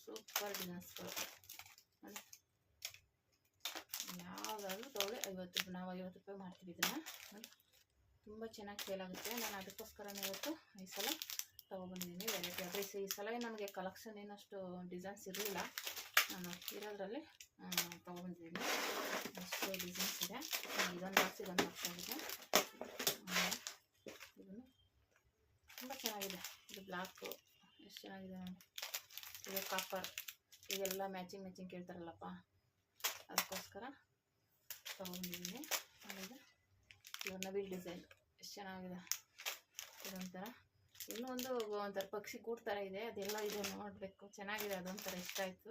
ಸೂಪರ್ ಡಿಸೈನ್ಸ್ಗಳು. ಯಾವುದಾದ್ರೂ ತೊಗೊಳ್ಳಿ, 50 ರೂಪಾಯಿ. ನಾವು 50 ರೂಪಾಯಿ ಮಾಡ್ತೀವಿ ಇದನ್ನು. ತುಂಬ ಚೆನ್ನಾಗಿ ಸೇಲ್ ಆಗುತ್ತೆ. ನಾನು ಅದಕ್ಕೋಸ್ಕರನೇ ಇವತ್ತು ಈ ಸಲ ತೊಗೊಬಂದಿದ್ದೀನಿ ವೆರೈಟಿ. ಆದರೆ ಈ ಸಲ ನನಗೆ ಕಲೆಕ್ಷನ್ ಏನಷ್ಟು ಡಿಸೈನ್ಸ್ ಇರಲಿಲ್ಲ, ನಾನು ಇರೋದ್ರಲ್ಲಿ ತೊಗೊಬಂದಿದ್ದೀನಿ. ಅಷ್ಟು ಡಿಸೈನ್ಸ್ ಇದೆ. ಇದೊಂದು ಬಾಕ್ಸ್ ಆಗಿದೆ. ಇದನ್ನು ತುಂಬ ಚೆನ್ನಾಗಿದೆ. ಇದು ಬ್ಲ್ಯಾಕು ಎಷ್ಟು ಚೆನ್ನಾಗಿದೆ ನೋಡಿ. ಇದು ಕಾಪರ್, ಇದೆಲ್ಲ ಮ್ಯಾಚಿಂಗ್ ಕೇಳ್ತಾರಲ್ಲಪ್ಪ, ಅದಕ್ಕೋಸ್ಕರ ತೊಗೊಬಂದಿದ್ದೀನಿ. ಆಮೇಲೆ ಇದು ನವಿಲ್ ಡಿಸೈನ್ ಎಷ್ಟು ಚೆನ್ನಾಗಿದೆ. ಇದೊಂಥರ ಇನ್ನೂ ಒಂಥರ ಪಕ್ಷಿ ಗೂಡು ಥರ ಇದೆ, ಅದೆಲ್ಲ ಇದೆ, ನೋಡಬೇಕು. ಚೆನ್ನಾಗಿದೆ, ಅದೊಂಥರ ಇಷ್ಟ ಆಯಿತು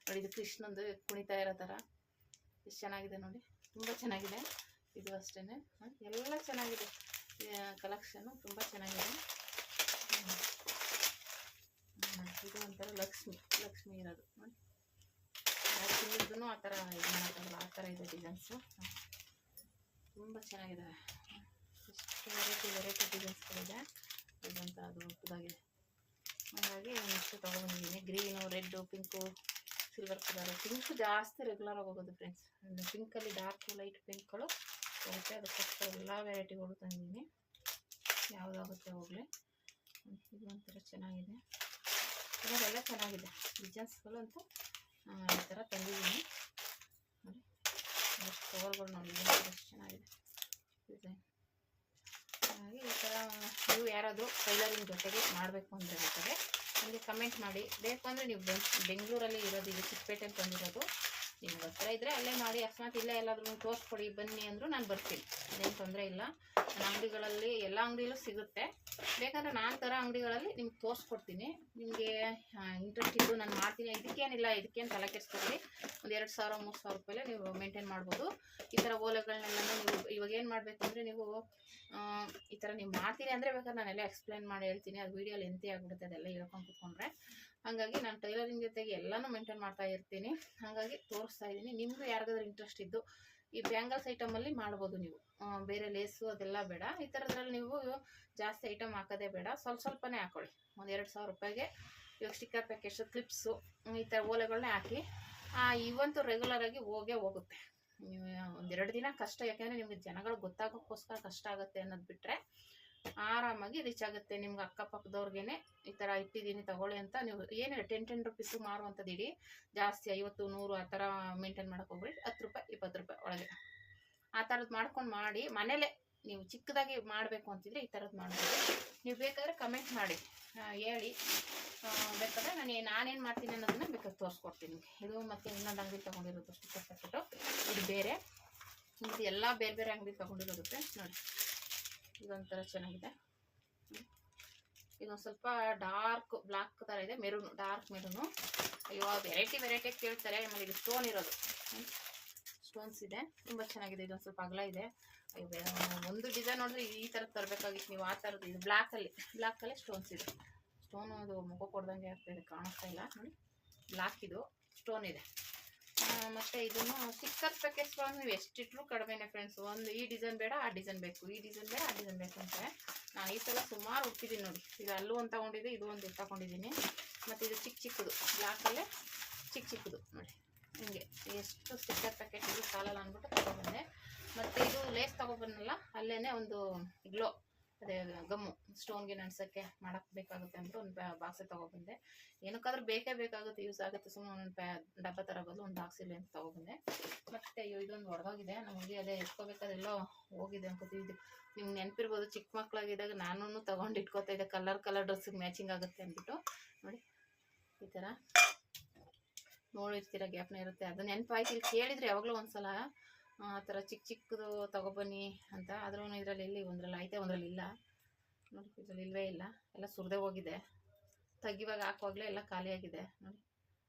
ನೋಡಿ. ಇದು ಕೃಷ್ಣಂದು ಕುಣಿತಾ ಇರೋ ಥರ ಎಷ್ಟು ಚೆನ್ನಾಗಿದೆ ನೋಡಿ, ತುಂಬ ಚೆನ್ನಾಗಿದೆ. ಇದು ಅಷ್ಟೇ, ಎಲ್ಲ ಚೆನ್ನಾಗಿದೆ. ಕಲೆಕ್ಷನ್ನು ತುಂಬ ಚೆನ್ನಾಗಿದೆ. ಇದು ಒಂಥರ ಲಕ್ಷ್ಮಿ ಇರೋದು ನೋಡಿ. ಲಕ್ಷ್ಮಿದು ಆ ಥರ ಇದು ಮಾಡೋಕ್ಕಲ್ಲ, ಆ ಥರ ಇದೆ ಡಿಸೈನ್ಸು. ತುಂಬ ಚೆನ್ನಾಗಿದೆ. ಎಷ್ಟು ವೆರೈಟಿ ಡಿಸೈನ್ಸ್ಗಳಿದೆ. ಇದಂತ ಅದು ಉದಾಗಿದೆ. ಹಾಗಾಗಿ ಇಷ್ಟು ತೊಗೊಂಡಿದ್ದೀನಿ. Green, red, pink, silver colour. Pink ಜಾಸ್ತಿ ರೆಗ್ಯುಲರಾಗಿ ಹೋಗೋದು ಫ್ರೆಂಡ್ಸ್. ಪಿಂಕಲ್ಲಿ ಡಾರ್ಕು ಲೈಟ್ ಪಿಂಕ್ಗಳು ಹೋಗುತ್ತೆ, ಅದಕ್ಕೋಸ್ಕರ ಎಲ್ಲ ವೆರೈಟಿಗಳು ತಂದಿದ್ದೀನಿ. ಯಾವುದಾಗುತ್ತೆ ಹೋಗಲಿ. ಇದು ಒಂಥರ ಚೆನ್ನಾಗಿದೆ, ಇದೆಲ್ಲ ಚೆನ್ನಾಗಿದೆ. ಡಿಸೈನ್ಸ್ಗಳು ಅಂತೂ ಈ ಥರ ತಂದಿದ್ದೀನಿ ನೋಡಿ. ಎಷ್ಟು ಕವರ್ಗಳು ನೋಡಿ, ಎಷ್ಟು ಚೆನ್ನಾಗಿದೆ ಡಿಸೈನ್. ಹಾಗೆ ಈ ಥರ ನೀವು ಯಾರಾದರೂ ಟೈಲರಿಂಗ್ ಜೊತೆಗೆ ಮಾಡಬೇಕು ಅಂದರೆ ಬೇಕಾದ್ರೆ ನನಗೆ ಕಮೆಂಟ್ ಮಾಡಿ. ಬೇಕು ಅಂದರೆ ನೀವು ಬೆಂಗಳೂರಲ್ಲಿ ಇರೋದು, ಇದು ಚಿಕ್ಕಪೇಟೆಯಲ್ಲಿ ತಂದಿರೋದು. ನಿಮ್ಗೆ ಹತ್ರ ಇದ್ದರೆ ಅಲ್ಲೇ ಮಾಡಿ, ಅಕಸ್ಮಾತ್ ಇಲ್ಲೇ ಎಲ್ಲಾದ್ರೂ ತೋರಿಸ್ಕೊಡಿ ಬನ್ನಿ ಅಂದರೂ ನಾನು ಬರ್ತೀನಿ, ಅದೇನು ತೊಂದರೆ ಇಲ್ಲ. ನನ್ನ ಅಂಗಡಿಗಳಲ್ಲಿ ಎಲ್ಲ ಅಂಗಡಿಯಲ್ಲೂ ಸಿಗುತ್ತೆ, ಬೇಕಾದ್ರೆ ನಾನು ಥರ ಅಂಗಡಿಗಳಲ್ಲಿ ನಿಮ್ಗೆ ತೋರಿಸ್ಕೊಡ್ತೀನಿ. ನಿಮಗೆ ಇಂಟ್ರೆಸ್ಟ್ ಇದ್ದು ನಾನು ಮಾಡ್ತೀನಿ, ಇದಕ್ಕೇನಿಲ್ಲ, ಇದಕ್ಕೇನು ತಲೆ ಕೆಡಿಸ್ಕೊಬೇಡಿ. ಒಂದು 2,000 3,000 ರೂಪಾಯಿಲೆ ನೀವು ಮೇಂಟೈನ್ ಮಾಡ್ಬೋದು. ಈ ಥರ ಓಲೆಗಳನ್ನೆಲ್ಲ ನೀವು ಇವಾಗ ಏನು ಮಾಡಬೇಕು ಅಂದರೆ, ನೀವು ಈ ಥರ ನೀವು ಮಾಡ್ತೀನಿ ಅಂದರೆ ಬೇಕಾದ್ರೆ ನಾನೆಲ್ಲ ಎಕ್ಸ್ಪ್ಲೈನ್ ಮಾಡಿ ಹೇಳ್ತೀನಿ, ಅದು ವೀಡಿಯೋ ಲೆಂತಿ ಆಗಿಬಿಡುತ್ತೆ ಅದೆಲ್ಲ ಹೇಳ್ಕೊಂಡು ಕೂತ್ಕೊಂಡ್ರೆ. ಹಾಗಾಗಿ ನಾನು ಟೈಲರಿಂಗ್ ಜೊತೆಗೆ ಎಲ್ಲನೂ ಮೇಂಟೈನ್ ಮಾಡ್ತಾ ಇರ್ತೀನಿ, ಹಾಗಾಗಿ ತೋರಿಸ್ತಾ ಇದ್ದೀನಿ. ನಿಮಗೂ ಯಾರಿಗಾದ್ರೂ ಇಂಟ್ರೆಸ್ಟ್ ಇದ್ದು ಈ ಬ್ಯಾಂಗಲ್ಸ್ ಐಟಮಲ್ಲಿ ಮಾಡ್ಬೋದು ನೀವು, ಬೇರೆ ಲೇಸು ಅದೆಲ್ಲ ಬೇಡ. ಈ ಥರದ್ರಲ್ಲಿ ನೀವು ಜಾಸ್ತಿ ಐಟಮ್ ಹಾಕೋದೇ ಬೇಡ, ಸ್ವಲ್ಪನೇ ಹಾಕೊಳ್ಳಿ. ಒಂದು 2,000 ರೂಪಾಯಿಗೆ ಇವಾಗ ಸ್ಟಿಕ್ಕರ್ ಪ್ಯಾಕೆಟ್ಸು, ಕ್ಲಿಪ್ಸು, ಈ ಥರ ಓಲೆಗಳನ್ನೇ ಹಾಕಿ ಇವಂತೂ ರೆಗ್ಯುಲರಾಗಿ ಹೋಗುತ್ತೆ. ನೀವು 1-2 ದಿನ ಕಷ್ಟ, ಯಾಕೆಂದರೆ ನಿಮಗೆ ಜನಗಳು ಗೊತ್ತಾಗೋಕ್ಕೋಸ್ಕರ ಕಷ್ಟ ಆಗುತ್ತೆ ಅನ್ನೋದು ಬಿಟ್ಟರೆ ಆರಾಮಾಗಿ ರೀಚ್ ಆಗುತ್ತೆ. ನಿಮ್ಗೆ ಅಕ್ಕಪಕ್ಕದವ್ರಿಗೇನೆ ಈ ಥರ ಇಟ್ಟಿದ್ದೀನಿ ತಗೊಳ್ಳಿ ಅಂತ ನೀವು ಏನಿಲ್ಲ 10 ರೂಪೀಸು ಮಾರುವಂಥದ್ದು ಇಡಿ, ಜಾಸ್ತಿ 50 100 ಆ ಥರ ಮೇಂಟೈನ್ ಮಾಡೋಕೆ ಹೋಗ್ಬಿಡಿ. 10 ರೂಪಾಯಿ 20 ರೂಪಾಯಿ ಒಳಗೆ ಆ ಥರದ್ದು ಮಾಡ್ಕೊಂಡು ಮಾಡಿ. ಮನೇಲೆ ನೀವು ಚಿಕ್ಕದಾಗಿ ಮಾಡಬೇಕು ಅಂತಿದ್ರೆ ಈ ಥರದ್ದು ಮಾಡ್ಬೋದು. ನೀವು ಬೇಕಾದರೆ ಕಮೆಂಟ್ ಮಾಡಿ ಹೇಳಿ, ಬೇಕಾದ್ರೆ ನಾನೇನು ಮಾಡ್ತೀನಿ ಅನ್ನೋದನ್ನ ಬೇಕಾದ್ರೆ ತೋರಿಸ್ಕೊಡ್ತೀನಿ. ಇದು ಮತ್ತು ಇನ್ನೊಂದು ಅಂಗಡಿ ತೊಗೊಂಡಿರೋದು ಸ್ಟಿಕ್ಕರ್ ಪ್ಯಾಕೆಟು, ಇದು ಬೇರೆ, ಇದು ಎಲ್ಲ ಬೇರೆ ಬೇರೆ ಅಂಗಡಿ ತೊಗೊಂಡಿರೋದು ಫ್ರೆಂಡ್ಸ್. ನೋಡಿ ಇದೊಂಥರ ಚೆನ್ನಾಗಿದೆ, ಇದೊಂದು ಸ್ವಲ್ಪ ಡಾರ್ಕ್ ಬ್ಲ್ಯಾಕ್ ಥರ ಇದೆ, ಮೆರೂನು, ಡಾರ್ಕ್ ಮೆರೂನು. ಅಯ್ಯೋ ವೆರೈಟಿ ಕೇಳ್ತಾರೆ. ಆಮೇಲೆ ಇದು ಸ್ಟೋನ್ ಇರೋದು, ಸ್ಟೋನ್ಸ್ ಇದೆ, ತುಂಬ ಚೆನ್ನಾಗಿದೆ. ಇದೊಂದು ಸ್ವಲ್ಪ ಅಗಲ ಇದೆ. ಒಂದು ಡಿಸೈನ್ ನೋಡಿದ್ರೆ ಈ ಥರದ್ದು ತರಬೇಕಾಗಿತ್ತು ನೀವು, ಆ ಥರದ್ದು. ಇದು ಬ್ಲ್ಯಾಕಲ್ಲಿ ಸ್ಟೋನ್ಸ್ ಇದೆ. ಸ್ಟೋನು ಅದು ಮುಖ ಕೊಡ್ದಂಗೆ ಆಗ್ತಾಯಿದೆ, ಕಾಣಿಸ್ತಾ ಇಲ್ಲ ನೋಡಿ. ಬ್ಲ್ಯಾಕ್ ಇದು ಸ್ಟೋನ್ ಇದೆ. ಮತ್ತು ಇದನ್ನು ಸ್ಟಿಕ್ಕರ್ ಪ್ಯಾಕೆಟ್ಸ್ಗಳನ್ನು ನೀವು ಎಷ್ಟಿಟ್ರೂ ಕಡಿಮೆನೇ ಫ್ರೆಂಡ್ಸ್. ಒಂದು ಈ ಡಿಸೈನ್ ಬೇಡ ಆ ಡಿಸೈನ್ ಬೇಕು, ಈ ಡಿಸೈನ್ ಬೇಡ ಆ ಡಿಸೈನ್ ಬೇಕು ಅಂತ ನಾನು ಈ ಸಲ ಸುಮಾರು ಹುಟ್ಟಿದ್ದೀನಿ ನೋಡಿ. ಇದು ಅಲ್ಲೂ ಒಂದು ತಗೊಂಡಿದ್ದೆ, ಇದು ಒಂದು ತಗೊಂಡಿದ್ದೀನಿ. ಮತ್ತು ಇದು ಚಿಕ್ಕದು ಬ್ಲ್ಯಾಕಲ್ಲೇ ಚಿಕ್ಕದು ನೋಡಿ. ಹಿಂಗೆ ಎಷ್ಟು ಸ್ಟಿಕ್ಕರ್ ಪ್ಯಾಕೆಟ್ ಇದು ಸಾಲಲ್ಲ ಅಂದ್ಬಿಟ್ಟು ತೊಗೊಬಂದೆ. ಮತ್ತು ಇದು ಲೇಸ್ ತೊಗೊಬಂದಲ್ಲ, ಅಲ್ಲೇ ಒಂದು ಗ್ಲೋ, ಅದೇ ಗಮ್ಮು ಸ್ಟೋನ್ಗೆ ನಡ್ಸೋಕ್ಕೆ ಮಾಡೋಕ್ಕೆ ಬೇಕಾಗುತ್ತೆ ಅಂದ್ಬಿಟ್ಟು ಒಂದು ಬಾಕ್ಸೇ ತೊಗೊಬಂದೆ. ಏನಕ್ಕಾದ್ರೂ ಬೇಕೇ ಬೇಕಾಗುತ್ತೆ, ಯೂಸ್ ಆಗುತ್ತೆ. ಸುಮ್ಮನೆ ಒಂದು ಡಬ್ಬ ಥರ ಬದಲು ಒಂದು ಬಾಕ್ಸ್ ಇಲ್ಲ ಅಂತ ತೊಗೊಬಂದೆ. ಮತ್ತು ಇದೊಂದು ಹೊಡೆದೋಗಿದೆ ನಮಗೆ, ಅದೇ ಎತ್ಕೋಬೇಕಾದ್ರೆಲ್ಲೋ ಹೋಗಿದೆ ಅನ್ಕೋತೀವಿ. ನಿಮ್ಗೆ ನೆನಪಿರ್ಬೋದು, ಚಿಕ್ಕ ಮಕ್ಕಳಾಗಿದ್ದಾಗ ನಾನು ತೊಗೊಂಡು ಇಟ್ಕೋತಾ ಇದ್ದೆ, ಕಲರ್ ಡ್ರೆಸ್ಸಿಗೆ ಮ್ಯಾಚಿಂಗ್ ಆಗುತ್ತೆ ಅಂದ್ಬಿಟ್ಟು. ನೋಡಿ ಈ ಥರ ನೋಡಿರ್ತೀರ, ಗ್ಯಾಪ್ನ ಇರುತ್ತೆ. ಅದು ನೆನಪಾಯ್ತು, ಇಲ್ಲಿ ಕೇಳಿದರೆ ಯಾವಾಗಲೂ ಒಂದ್ಸಲ ಆ ಥರ ಚಿಕ್ಕದು ತೊಗೊಬನ್ನಿ ಅಂತ. ಆದ್ರೂ ಇದರಲ್ಲಿ ಒಂದ್ರಲ್ಲಿ ಐತೆ, ಒಂದ್ರಲ್ಲಿ ಇಲ್ಲ ನೋಡಿ. ಇದರಲ್ಲಿ ಇಲ್ಲವೇ ಇಲ್ಲ, ಎಲ್ಲ ಸುರಿದೇ ಹೋಗಿದೆ. ತೆಗಿವಾಗ ಹಾಕುವಾಗಲೇ ಎಲ್ಲ ಖಾಲಿಯಾಗಿದೆ ನೋಡಿ,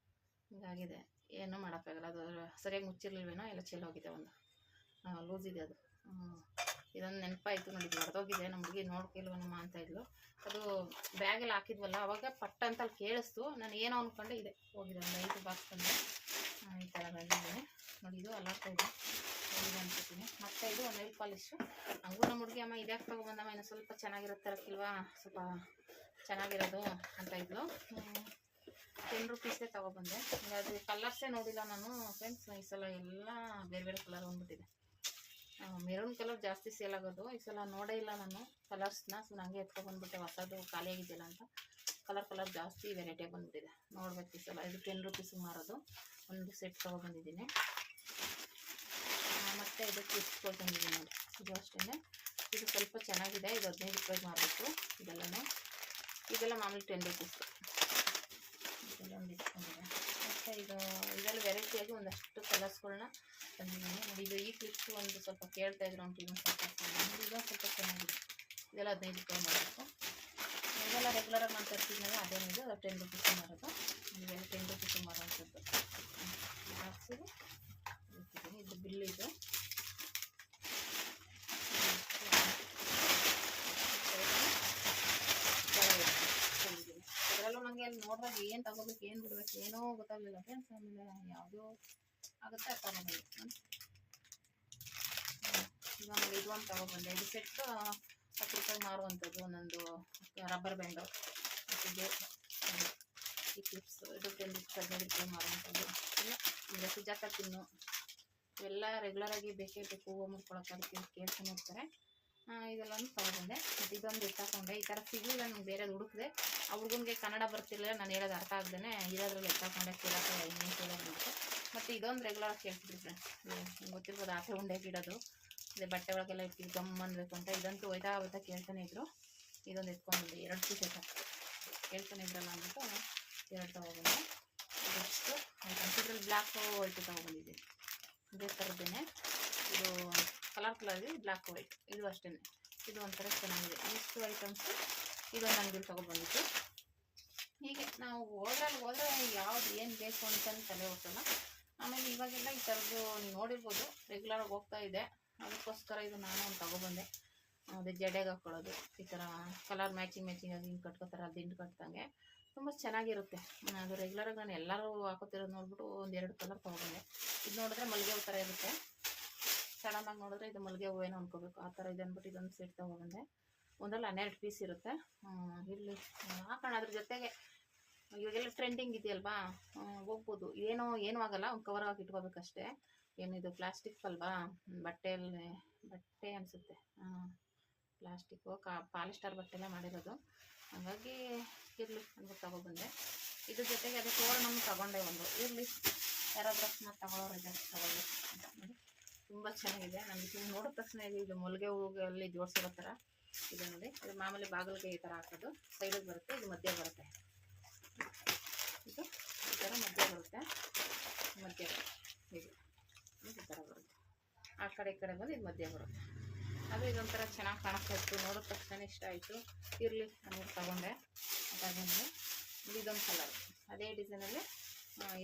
ಹಿಂಗಾಗಿದೆ. ಏನೂ ಮಾಡೋಕ್ಕಾಗಲ್ಲ, ಅದು ಸರಿಯಾಗಿ ಮುಚ್ಚಿರ್ಲಿಲ್ವೇನೋ, ಎಲ್ಲ ಚೆಲ್ಲೋಗಿದೆ. ಒಂದು ಲೂಸ್ ಇದೆ ಅದು. ಇದೊಂದು ನೆನಪಾಯಿತು ನೋಡಿ, ಇದು ಹೊಡೆದೋಗಿದೆ. ನಮ್ಮ ಹುಡುಗಿ ನೋಡ್ಕಿಲ್ವನಮ್ಮ ಅಂತ ಇದ್ಲು. ಅದು ಬ್ಯಾಗಲ್ಲಿ ಹಾಕಿದ್ವಲ್ಲ, ಅವಾಗ ಪಟ್ಟ ಅಂತ ಅಲ್ಲಿ ಕೇಳಿಸ್ತು. ನಾನು ಏನೋ ಅಂದ್ಕೊಂಡೆ, ಇದೆ ಹೋಗಿದೆ. ಒಂದು 5 ಬಾಕ್ಸ್ ತಂದೆ ಈ ಥರ ಬಂದಿದೆ ನೋಡಿ. ಇದು ಅಲ್ಲಾಡ್ತಾ ಇದೆ, ಹೋಗಿದೆ ಅನ್ಕೋತೀನಿ. ಮತ್ತು ಇದು ಒಂದು ನೈಲ್ ಪಾಲಿಶು. ಹಂಗೂ ನಮ್ಮ ಹುಡುಗಿ ಅಮ್ಮ ಇದ್ಯಾಕೆ ತೊಗೊಬಂದಮ್ಮ, ಇನ್ನೂ ಸ್ವಲ್ಪ ಚೆನ್ನಾಗಿರುತ್ತೆ ರಕ್ಕಿಲ್ವಾ, ಸ್ವಲ್ಪ ಚೆನ್ನಾಗಿರೋದು ಅಂತ ಇದ್ಲು. 10 ರೂಪೀಸೇ ತೊಗೊಬಂದೆ. ಅದು ಕಲರ್ಸೇ ನೋಡಿಲ್ಲ ನಾನು ಫ್ರೆಂಡ್ಸ್. ಈ ಸಲ ಎಲ್ಲ ಬೇರೆ ಬೇರೆ ಕಲರ್ ಬಂದ್ಬಿಟ್ಟಿದೆ. ಮೆರೂನ್ ಕಲರ್ ಜಾಸ್ತಿ ಸೇಲ್ ಆಗೋದು, ಈ ಸಲ ನೋಡೇ ಇಲ್ಲ ನಾನು ಕಲರ್ಸ್ನ. ಸೊ ನನಗೆ ಎತ್ಕೊಬಂದ್ಬಿಟ್ಟೆ, ಹೊಸದು ಖಾಲಿಯಾಗಿದ್ದಿಲ್ಲ ಅಂತ. ಕಲರ್ ಜಾಸ್ತಿ ವೆರೈಟಿಯಾಗಿ ಬಂದ್ಬಿಟ್ಟಿದೆ. ನೋಡ್ಬೇಕು ಈ ಸಲ. ಇದು 10 ರೂಪೀಸಿಗೆ ಮಾರೋದು, ಒಂದು ಸೆಟ್ ತೊಗೊಬಂದಿದ್ದೀನಿ. ಮತ್ತು ಇದು ಕ್ಲಿಪ್ಸ್ಗಳು ತಂದಿದ್ದೀನಿ ನೋಡಿ, ಇದು ಅಷ್ಟೇ. ಇದು ಸ್ವಲ್ಪ ಚೆನ್ನಾಗಿದೆ, ಇದು 15 ರೂಪಾಯಿಗೆ ಮಾರಬೇಕು. ಇದೆಲ್ಲ ಮಾಮೂಲಿ 10 ರೂಪೀಸು. ಇದೆಲ್ಲ ಒಂದು ಇಟ್ಕೊಂಡಿದೆ. ಮತ್ತು ಇದೆಲ್ಲ ವೆರೈಟಿಯಾಗಿ ಒಂದಷ್ಟು ಕಲರ್ಸ್ಗಳನ್ನ ತಂದಿದ್ದೀನಿ ನೋಡಿ. ಇದು ಈ ಕ್ಲಿಪ್ಸು ಒಂದು ಸ್ವಲ್ಪ ಕೇಳ್ತಾಯಿದ್ರು ಅಂತ, ಇದೊಂದು ಸ್ವಲ್ಪ ಚೆನ್ನಾಗಿದೆ. ಇದೆಲ್ಲ 15 ರೂಪಾಯಿ ಮಾಡಬೇಕು. ಇದೆಲ್ಲ ರೆಗ್ಯುಲರಾಗಿ ನಾನು ತರ್ತಿದ್ನಲ್ಲ, ಅದೇನಿದೆ, ಅದು 10 ರೂಪೀಸ್ ಮಾರೋದು. ಇದೆಲ್ಲ 10 ರೂಪೀಸ್ ಮಾರೋವಂಥದ್ದು ಬಾಕ್ಸಿಗೆ ಇಟ್ಟಿದ್ದೀನಿ. ಇದು ಬಿಲ್ ಇದು. ಅದರಲ್ಲೂ ನನಗೆ ಅಲ್ಲಿ ನೋಡಿದಾಗ ಏನು ತಗೋಬೇಕು, ಏನು ಬಿಡಬೇಕು, ಏನೋ ಗೊತ್ತಾಗಲಿಲ್ಲ ಫ್ರೆಂಡ್ಸ್. ಆಮೇಲೆ ಯಾವುದೋ ಆಗುತ್ತೆ ಅದು ತಗೊಬಂದೆ. ಈಗ ಆಮೇಲೆ ಇದು ಒಂದು ತಗೊಬಂದೆ. ಇದು ಸೆಟ್ಟು 10 ರೂಪಾಯಿ ಮಾರುವಂಥದ್ದು. ಒಂದೊಂದು ರಬ್ಬರ್ ಬ್ಯಾಂಡು, ಇದು ಈ ಕ್ಲಿಪ್ಸ್, ಇದು 10 ರೂಪಾಯಿ 15 ರೂಪಾಯಿ ಮಾರುವಂಥದ್ದು. ಇಲ್ಲ ಸುಜಾತ ಪಿನ್ನು, ಇವೆಲ್ಲ ರೆಗ್ಯುಲರಾಗಿ ಬೇಕೇ ಬೇಕು, ಹೂವು ಮುಡ್ಕೊಳಕ್ಕೆ ಅದಕ್ಕೆ ಕೇಳ್ಕೊಂಡು ಹೋಗ್ತಾರೆ. ಇದೆಲ್ಲನೂ ತೊಗೊಬಂದೆ. ಮತ್ತು ಇದೊಂದು ಎತ್ತಾಕೊಂಡೆ. ಈ ಥರ ಸಿಗಲಿಲ್ಲ ನನಗೆ, ಬೇರೆದು ಹುಡುಕಿದೆ. ಆ ಹುಡುಗನಿಗೆ ಕನ್ನಡ ಬರ್ತಿರಲಿಲ್ಲ, ನಾನು ಹೇಳೋದು ಅರ್ಥ ಆಗ್ದೇ ಇರೋದ್ರಲ್ಲಿ ಎತ್ತಾಕೊಂಡೆ, ಕೇಳೋಕ್ಕೆ ಇನ್ನೇನು ಕೇಳೋದು ಅಂತ. ಮತ್ತು ಇದೊಂದು ರೆಗ್ಯುಲರಾಗಿ ಕೇಳ್ತಿದ್ರಿ ಫ್ರೆಂಡ್ಸ್, ನಿಮ್ಗೆ ಗೊತ್ತಿರ್ಬೋದು, ಆಸೆ ಉಂಡೆಗೆ ಇಡೋದು. ಅದೇ ಬಟ್ಟೆ ಒಳಗೆಲ್ಲ ಇರ್ತೀವಿ, ಗಮ್ ಅನ್ಬೇಕು ಅಂತ. ಇದಂತೂ ಹೋಯ್ತಾ ಕೇಳ್ತಾನೆ ಇದ್ರು. ಇದೊಂದು ಎತ್ಕೊಂಡ್ಬಂದೆ, 2 ಪೀಸ್ ಕೇಳ್ತಾನೆ ಇದ್ರಲ್ಲ ಅಂದ್ಬಿಟ್ಟು 2 ತೊಗೊಬಂದೆ. ಇದಷ್ಟು ಐಟಮ್ಸ್. ಇದ್ರಲ್ಲಿ ಬ್ಲ್ಯಾಕ್ ವೈಟ್ ತೊಗೊಬಂದಿದ್ದೀನಿ, ಇದೇ ಥರದ್ದೇನೆ. ಇದು ಕಲರ್ ಇದೆ, ಬ್ಲ್ಯಾಕ್ ವೈಟ್. ಇದು ಅಷ್ಟೇ, ಇದು ಒಂಥರ ಚೆನ್ನಾಗಿದೆ. ಇಷ್ಟು ಐಟಮ್ಸು ಇದೊಂದು ಅಂಗಡಿಲಿ ತೊಗೊಬಂದಿತ್ತು. ಹೀಗೆ ನಾವು ಹೋದ್ರೆ ಯಾವ್ದು ಏನು ಬೇಕು ಅಂತಲೇ ತಲೆ ಹೋಗ್ತಲ್ಲ. ಆಮೇಲೆ ಇವಾಗೆಲ್ಲ ಈ ಥರದ್ದು ನೋಡಿರ್ಬೋದು, ರೆಗ್ಯುಲರಾಗಿ ಹೋಗ್ತಾ ಇದೆ. ಅದಕ್ಕೋಸ್ಕರ ಇದು ನಾನು ಒಂದು ತೊಗೊಬಂದೆ. ಅದೇ ಜಡೆಗೆ ಹಾಕ್ಕೊಳ್ಳೋದು, ಈ ಥರ ಕಲರ್ ಮ್ಯಾಚಿಂಗ್ ಆಗಿ ಹಿಂಗೆ ಕಟ್ಕೋತಾರೆ, ದಿಂಡು ಕಟ್ದಂಗೆ ತುಂಬ ಚೆನ್ನಾಗಿರುತ್ತೆ. ಅದು ರೆಗ್ಯುಲರಾಗಿ ನಾನು ಎಲ್ಲರೂ ಹಾಕೋತಿರೋದು ನೋಡ್ಬಿಟ್ಟು ಒಂದೆರಡು ಕಲರ್ ತೊಗೊಬಂದೆ. ಇದು ನೋಡಿದ್ರೆ ಮಲ್ಲಿಗೆ ಹೂವು ಥರ ಇರುತ್ತೆ, ಸಡನ್ನಾಗಿ ನೋಡಿದ್ರೆ ಇದು ಮಲ್ಲಿಗೆ ಹೂವೇನೋ ಅನ್ಕೋಬೇಕು, ಆ ಥರ ಇದೆ ಅಂದ್ಬಿಟ್ಟು ಇದೊಂದು ಸೆಟ್ ತೊಗೊಬಂದೆ. ಒಂದರಲ್ಲಿ 12 ಪೀಸ್ ಇರುತ್ತೆ. ಇಲ್ಲಿ ಹಾಕೋಣ, ಅದ್ರ ಜೊತೆಗೆ ಇವಾಗೆಲ್ಲ ಟ್ರೆಂಡಿಂಗ್ ಇದೆಯಲ್ವಾ, ಹೋಗ್ಬೋದು. ಏನೂ ಆಗಲ್ಲ, ಒಂದು ಕವರ್ ಹಾಕಿ ಇಟ್ಕೋಬೇಕಷ್ಟೇ. ಏನಿದು ಪ್ಲಾಸ್ಟಿಕ್ ಅಲ್ವಾ, ಬಟ್ಟೆ ಅನಿಸುತ್ತೆ, ಪ್ಲಾಸ್ಟಿಕ್ಕು ಪಾಲಿಸ್ಟರ್ ಬಟ್ಟೆಲ್ಲ ಮಾಡಿರೋದು, ಹಾಗಾಗಿ ಇರಲಿ ಅಂದ್ಬಿಟ್ಟು ತೊಗೊಬಂದೆ. ಇದ್ರ ಜೊತೆಗೆ ಅದೇ ತೋರಣ ತೊಗೊಂಡೆ ಒಂದು. ಇರಲಿ, ಯಾರಾದ್ರೂ ಅಕಸ್ಮಾತ್ ತಗೊಳ್ಳೋರು ಇದೆ ತೊಗೊಳ್ಳಿ ಅಂತ ನೋಡಿ. ತುಂಬ ಚೆನ್ನಾಗಿದೆ. ನನಗೆ ನೋಡಿದ ತಕ್ಷಣ ಇದು ಮಲ್ಲಿಗೆ ಹೂವಲ್ಲಿ ಜೋಡಿಸಿರೋ ಥರ ಇದೆ ನೋಡಿ. ಇದು ಮಾಮೂಲಿ ಬಾಗಿಲಿಗೆ ಈ ಥರ ಹಾಕೋದು, ಸೈಡಿಗೆ ಬರುತ್ತೆ, ಇದು ಮಧ್ಯ ಬರುತ್ತೆ. ಇದು ಈ ಥರ ಮಧ್ಯ ಬರುತ್ತೆ, ಹೀಗೆ ಈ ಥರ ಬರುತ್ತೆ. ಆ ಕಡೆ ಈ ಕಡೆ ಬಂದು ಇದು ಮಧ್ಯ ಬರುತ್ತೆ. ಅದು ಇದೊಂಥರ ಚೆನ್ನಾಗಿ ಕಾಣಿಸ್ತಾ ಇತ್ತು, ನೋಡಿದ ತಕ್ಷಣ ಇಷ್ಟ ಆಯಿತು. ಇರಲಿ ಅನ್ನೋದು ತೊಗೊಂಡೆ. ಅದಾದಮೇಲೆ ಇದೊಂದು ಕಲರ್, ಅದೇ ಡಿಸೈನಲ್ಲಿ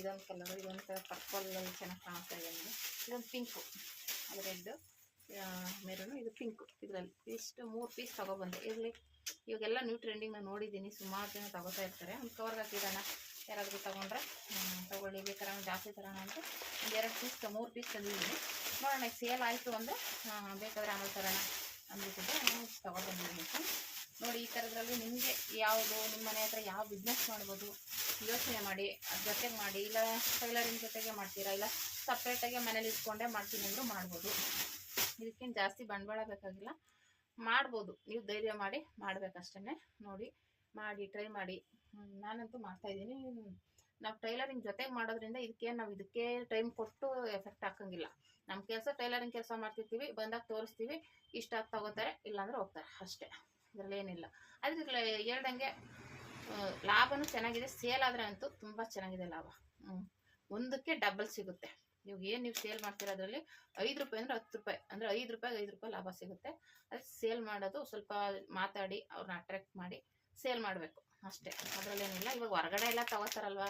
ಇದೊಂದು ಕಲರು, ಇದೊಂಥರ ಪರ್ಪಲಲ್ಲಿ ಚೆನ್ನಾಗಿ ಕಾಣಿಸ್ತಾ ಇದೆ ನೋಡಿ. ಇದೊಂದು ಪಿಂಕು, ಅದು ರೆಡ್ಡು, ಮೆರೂನು, ಇದು ಪಿಂಕು. ಇದರಲ್ಲಿ ಇಷ್ಟು 3 ಪೀಸ್ ತೊಗೊಬಂದೆ. ಇರಲಿ, ಇವಾಗೆಲ್ಲ ನ್ಯೂ ಟ್ರೆಂಡಿಂಗ್ ನಾನು ನೋಡಿದ್ದೀನಿ, ಸುಮಾರು ಜನ ತೊಗೋತಾ ಇರ್ತಾರೆ. ಒಂದು ಕವರ್ಗೆ ಹಾಕಿಡೋಣ, ಯಾರಾದರೂ ತೊಗೊಂಡ್ರೆ ತೊಗೊಳ್ಳಿ, ಬೇಕಾದ್ರೆ ಜಾಸ್ತಿ ತರೋಣ ಅಂತ ಒಂದು 2 ಪೀಸ್ 3 ಪೀಸ್ ತಂದಿದ್ದೀನಿ. ನೋಡೋಣ, ಸೇಲ್ ಆಯಿತು ಅಂದರೆ ಬೇಕಾದರೆ ಆಮೇಲೆ ತರೋಣ ಅಂದ್ಬಿಟ್ಟಿದ್ದೆ ನಾನು ತೊಗೊಬಂದಿದ್ದೀನಿ. ನೋಡಿ, ಈ ಥರದ್ರಲ್ಲಿ ನಿಮಗೆ ಯಾವುದು ನಿಮ್ಮ ಮನೆ ಹತ್ರ ಯಾವ ಬಿಸ್ನೆಸ್ ಮಾಡ್ಬೋದು ಯೋಚನೆ ಮಾಡಿ, ಅದ್ರ ಜೊತೆಗೆ ಮಾಡಿ. ಇಲ್ಲ ಟೈಲರಿಂಗ್ ಜೊತೆಗೆ ಮಾಡ್ತೀರಾ, ಇಲ್ಲ ಸಪ್ರೇಟಾಗಿ ಮನೇಲಿ ಇಟ್ಕೊಂಡೇ ಮಾಡ್ತೀನಿ ಅಂದರೂ ಮಾಡ್ಬೋದು. ಇದಕ್ಕೇನು ಜಾಸ್ತಿ ಬಂಡವಾಳ ಬೇಕಾಗಿಲ್ಲ, ಮಾಡ್ಬೋದು. ನೀವು ಧೈರ್ಯ ಮಾಡಿ ಮಾಡಬೇಕಷ್ಟೇ. ನೋಡಿ, ಮಾಡಿ ಟ್ರೈ ಮಾಡಿ. ನಾನಂತೂ ಮಾಡ್ತಾಯಿದ್ದೀನಿ. ನಾವು ಟೈಲರಿಂಗ್ ಜೊತೆಗೆ ಮಾಡೋದ್ರಿಂದ ನಾವು ಇದಕ್ಕೆ ಟೈಮ್ ಕೊಟ್ಟು ಎಫೆಕ್ಟ್ ಹಾಕೋಂಗಿಲ್ಲ. ನಮ್ಮ ಕೆಲಸ ಟೈಲರಿಂಗ್ ಕೆಲಸ ಮಾಡ್ತಿರ್ತೀವಿ, ಬಂದಾಗ ತೋರಿಸ್ತೀವಿ, ಇಷ್ಟ ಆಗಿ ತೊಗೋತಾರೆ, ಇಲ್ಲಾಂದರೆ ಹೋಗ್ತಾರೆ ಅಷ್ಟೇ. ಇದರಲ್ಲಿ ಏನಿಲ್ಲ. ಅದಕ್ಕೆ ಹೇಳ್ದಂಗೆ ಲಾಭನೂ ಚೆನ್ನಾಗಿದೆ. ಸೇಲ್ ಆದರೆ ಅಂತೂ ತುಂಬ ಚೆನ್ನಾಗಿದೆ ಲಾಭ. ಒಂದಕ್ಕೆ ಡಬಲ್ ಸಿಗುತ್ತೆ. ನೀವು ಸೇಲ್ ಮಾಡ್ತೀರ, ಅದರಲ್ಲಿ 5 ರೂಪಾಯಿ ಅಂದರೆ 10 ರೂಪಾಯಿ, ಅಂದರೆ 5 ರೂಪಾಯಿಗೆ 5 ರೂಪಾಯಿ ಲಾಭ ಸಿಗುತ್ತೆ. ಅದಕ್ಕೆ ಸೇಲ್ ಮಾಡೋದು ಸ್ವಲ್ಪ ಮಾತಾಡಿ ಅವ್ರನ್ನ ಅಟ್ರಾಕ್ಟ್ ಮಾಡಿ ಸೇಲ್ ಮಾಡಬೇಕು ಅಷ್ಟೇ, ಅದರಲ್ಲೇನಿಲ್ಲ. ಇವಾಗ ಹೊರಗಡೆ ಎಲ್ಲ ತೊಗೋತಾರಲ್ವ,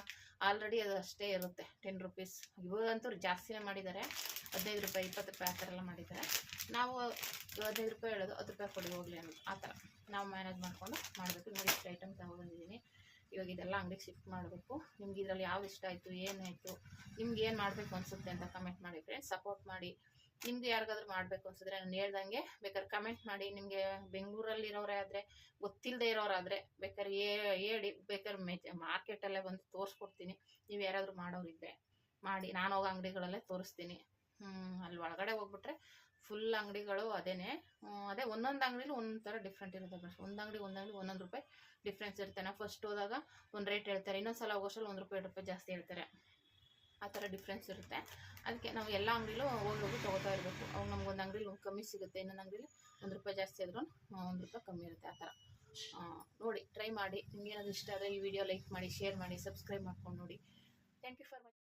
ಆಲ್ರೆಡಿ ಅದು ಅಷ್ಟೇ ಇರುತ್ತೆ, 10 ರುಪೀಸ್. ಇವಾಗಂತೂ ಜಾಸ್ತಿನೇ ಮಾಡಿದ್ದಾರೆ, 15 ರೂಪಾಯಿ 20 ರೂಪಾಯಿ ಆ ಥರ ಎಲ್ಲ ಮಾಡಿದ್ದಾರೆ. ನಾವು 15 ರೂಪಾಯಿ ಹೇಳೋದು, 10 ರೂಪಾಯಿ ಕೊಡಿ ಹೋಗಲಿ ಅನ್ನೋದು, ಆ ಥರ ನಾವು ಮ್ಯಾನೇಜ್ ಮಾಡಿಕೊಂಡು ಮಾಡಬೇಕು. ನೋಡಿ, ಇಷ್ಟು ಐಟಮ್ ತೊಗೊಬಂದಿದ್ದೀನಿ. ಇವಾಗ ಇದೆಲ್ಲ ಅಂಗಡಿಗೆ ಶಿಫ್ಟ್ ಮಾಡಬೇಕು. ನಿಮ್ಗೆ ಇದರಲ್ಲಿ ಯಾವ್ದು ಇಷ್ಟ ಆಯಿತು, ಏನಾಯಿತು, ನಿಮ್ಗೆ ಏನು ಮಾಡಬೇಕು ಅನಿಸುತ್ತೆ ಅಂತ ಕಮೆಂಟ್ ಮಾಡಿ ಫ್ರೆಂಡ್ಸ್. ಸಪೋರ್ಟ್ ಮಾಡಿ. ನಿಮ್ಗೆ ಯಾರಿಗಾದ್ರೂ ಮಾಡಬೇಕು ಅನ್ಸಿದ್ರೆ ನಾನು ಹೇಳ್ದಂಗೆ ಬೇಕಾದ್ರೆ ಕಮೆಂಟ್ ಮಾಡಿ. ನಿಮಗೆ ಬೆಂಗಳೂರಲ್ಲಿ ಇರೋರೇ ಆದರೆ, ಗೊತ್ತಿಲ್ಲದೆ ಇರೋರಾದರೆ ಬೇಕಾದ್ರೆ ಹೇಳಿ, ಬೇಕಾದ್ರೆ ಮಾರ್ಕೆಟಲ್ಲೇ ಬಂದು ತೋರಿಸ್ಕೊಡ್ತೀನಿ. ನೀವು ಯಾರಾದರೂ ಮಾಡೋರಿದ್ದರೆ ಮಾಡಿ, ನಾನು ಹೋಗೋ ಅಂಗಡಿಗಳಲ್ಲೇ ತೋರಿಸ್ತೀನಿ. ಅಲ್ಲಿ ಒಳಗಡೆ ಹೋಗ್ಬಿಟ್ರೆ ಫುಲ್ ಅಂಗಡಿಗಳು ಅದೇ ಒಂದೊಂದು ಅಂಗಡಿಲಿ ಒಂದೊಂದು ಥರ ಡಿಫ್ರೆಂಟ್ ಇರುತ್ತೆ. ಒಂದು ಅಂಗಡಿ ಒಂದೊಂದು ರೂಪಾಯಿ ಡಿಫ್ರೆನ್ಸ್ ಇರುತ್ತೆ. ನಾವು ಫಸ್ಟ್ ಹೋದಾಗ ಒಂದು ರೇಟ್ ಹೇಳ್ತಾರೆ, ಇನ್ನೊಂದು ಸಲ ಹೋಗೋಷ್ಟರಲ್ಲಿ 1 ರೂಪಾಯಿ 2 ರೂಪಾಯಿ ಜಾಸ್ತಿ ಹೇಳ್ತಾರೆ. ಆ ಥರ ಡಿಫ್ರೆನ್ಸ್ ಇರುತ್ತೆ. ಅದಕ್ಕೆ ನಾವು ಎಲ್ಲ ಅಂಗಡಿಲೂ ಹೋಗಿ ತೊಗೋತಾ ಇರಬೇಕು. ಅವಾಗ ನಮ್ಗೊಂದು ಅಂಗಡಿಲಿ ಕಮ್ಮಿ ಸಿಗುತ್ತೆ, ಇನ್ನೊಂದು ಅಂಗಡಿಲಿ 1 ರೂಪಾಯಿ ಜಾಸ್ತಿ ಆದ್ರೂ 1 ರೂಪಾಯಿ ಕಮ್ಮಿ ಇರುತ್ತೆ. ಆ ಥರ ನೋಡಿ, ಟ್ರೈ ಮಾಡಿ. ನಿಮ್ಗೆ ಏನಾದರೂ ಇಷ್ಟ ಆದರೆ ಈ ವಿಡಿಯೋ ಲೈಕ್ ಮಾಡಿ, ಶೇರ್ ಮಾಡಿ, ಸಬ್ಸ್ಕ್ರೈಬ್ ಮಾಡ್ಕೊಂಡು ನೋಡಿ. Thank you for watching.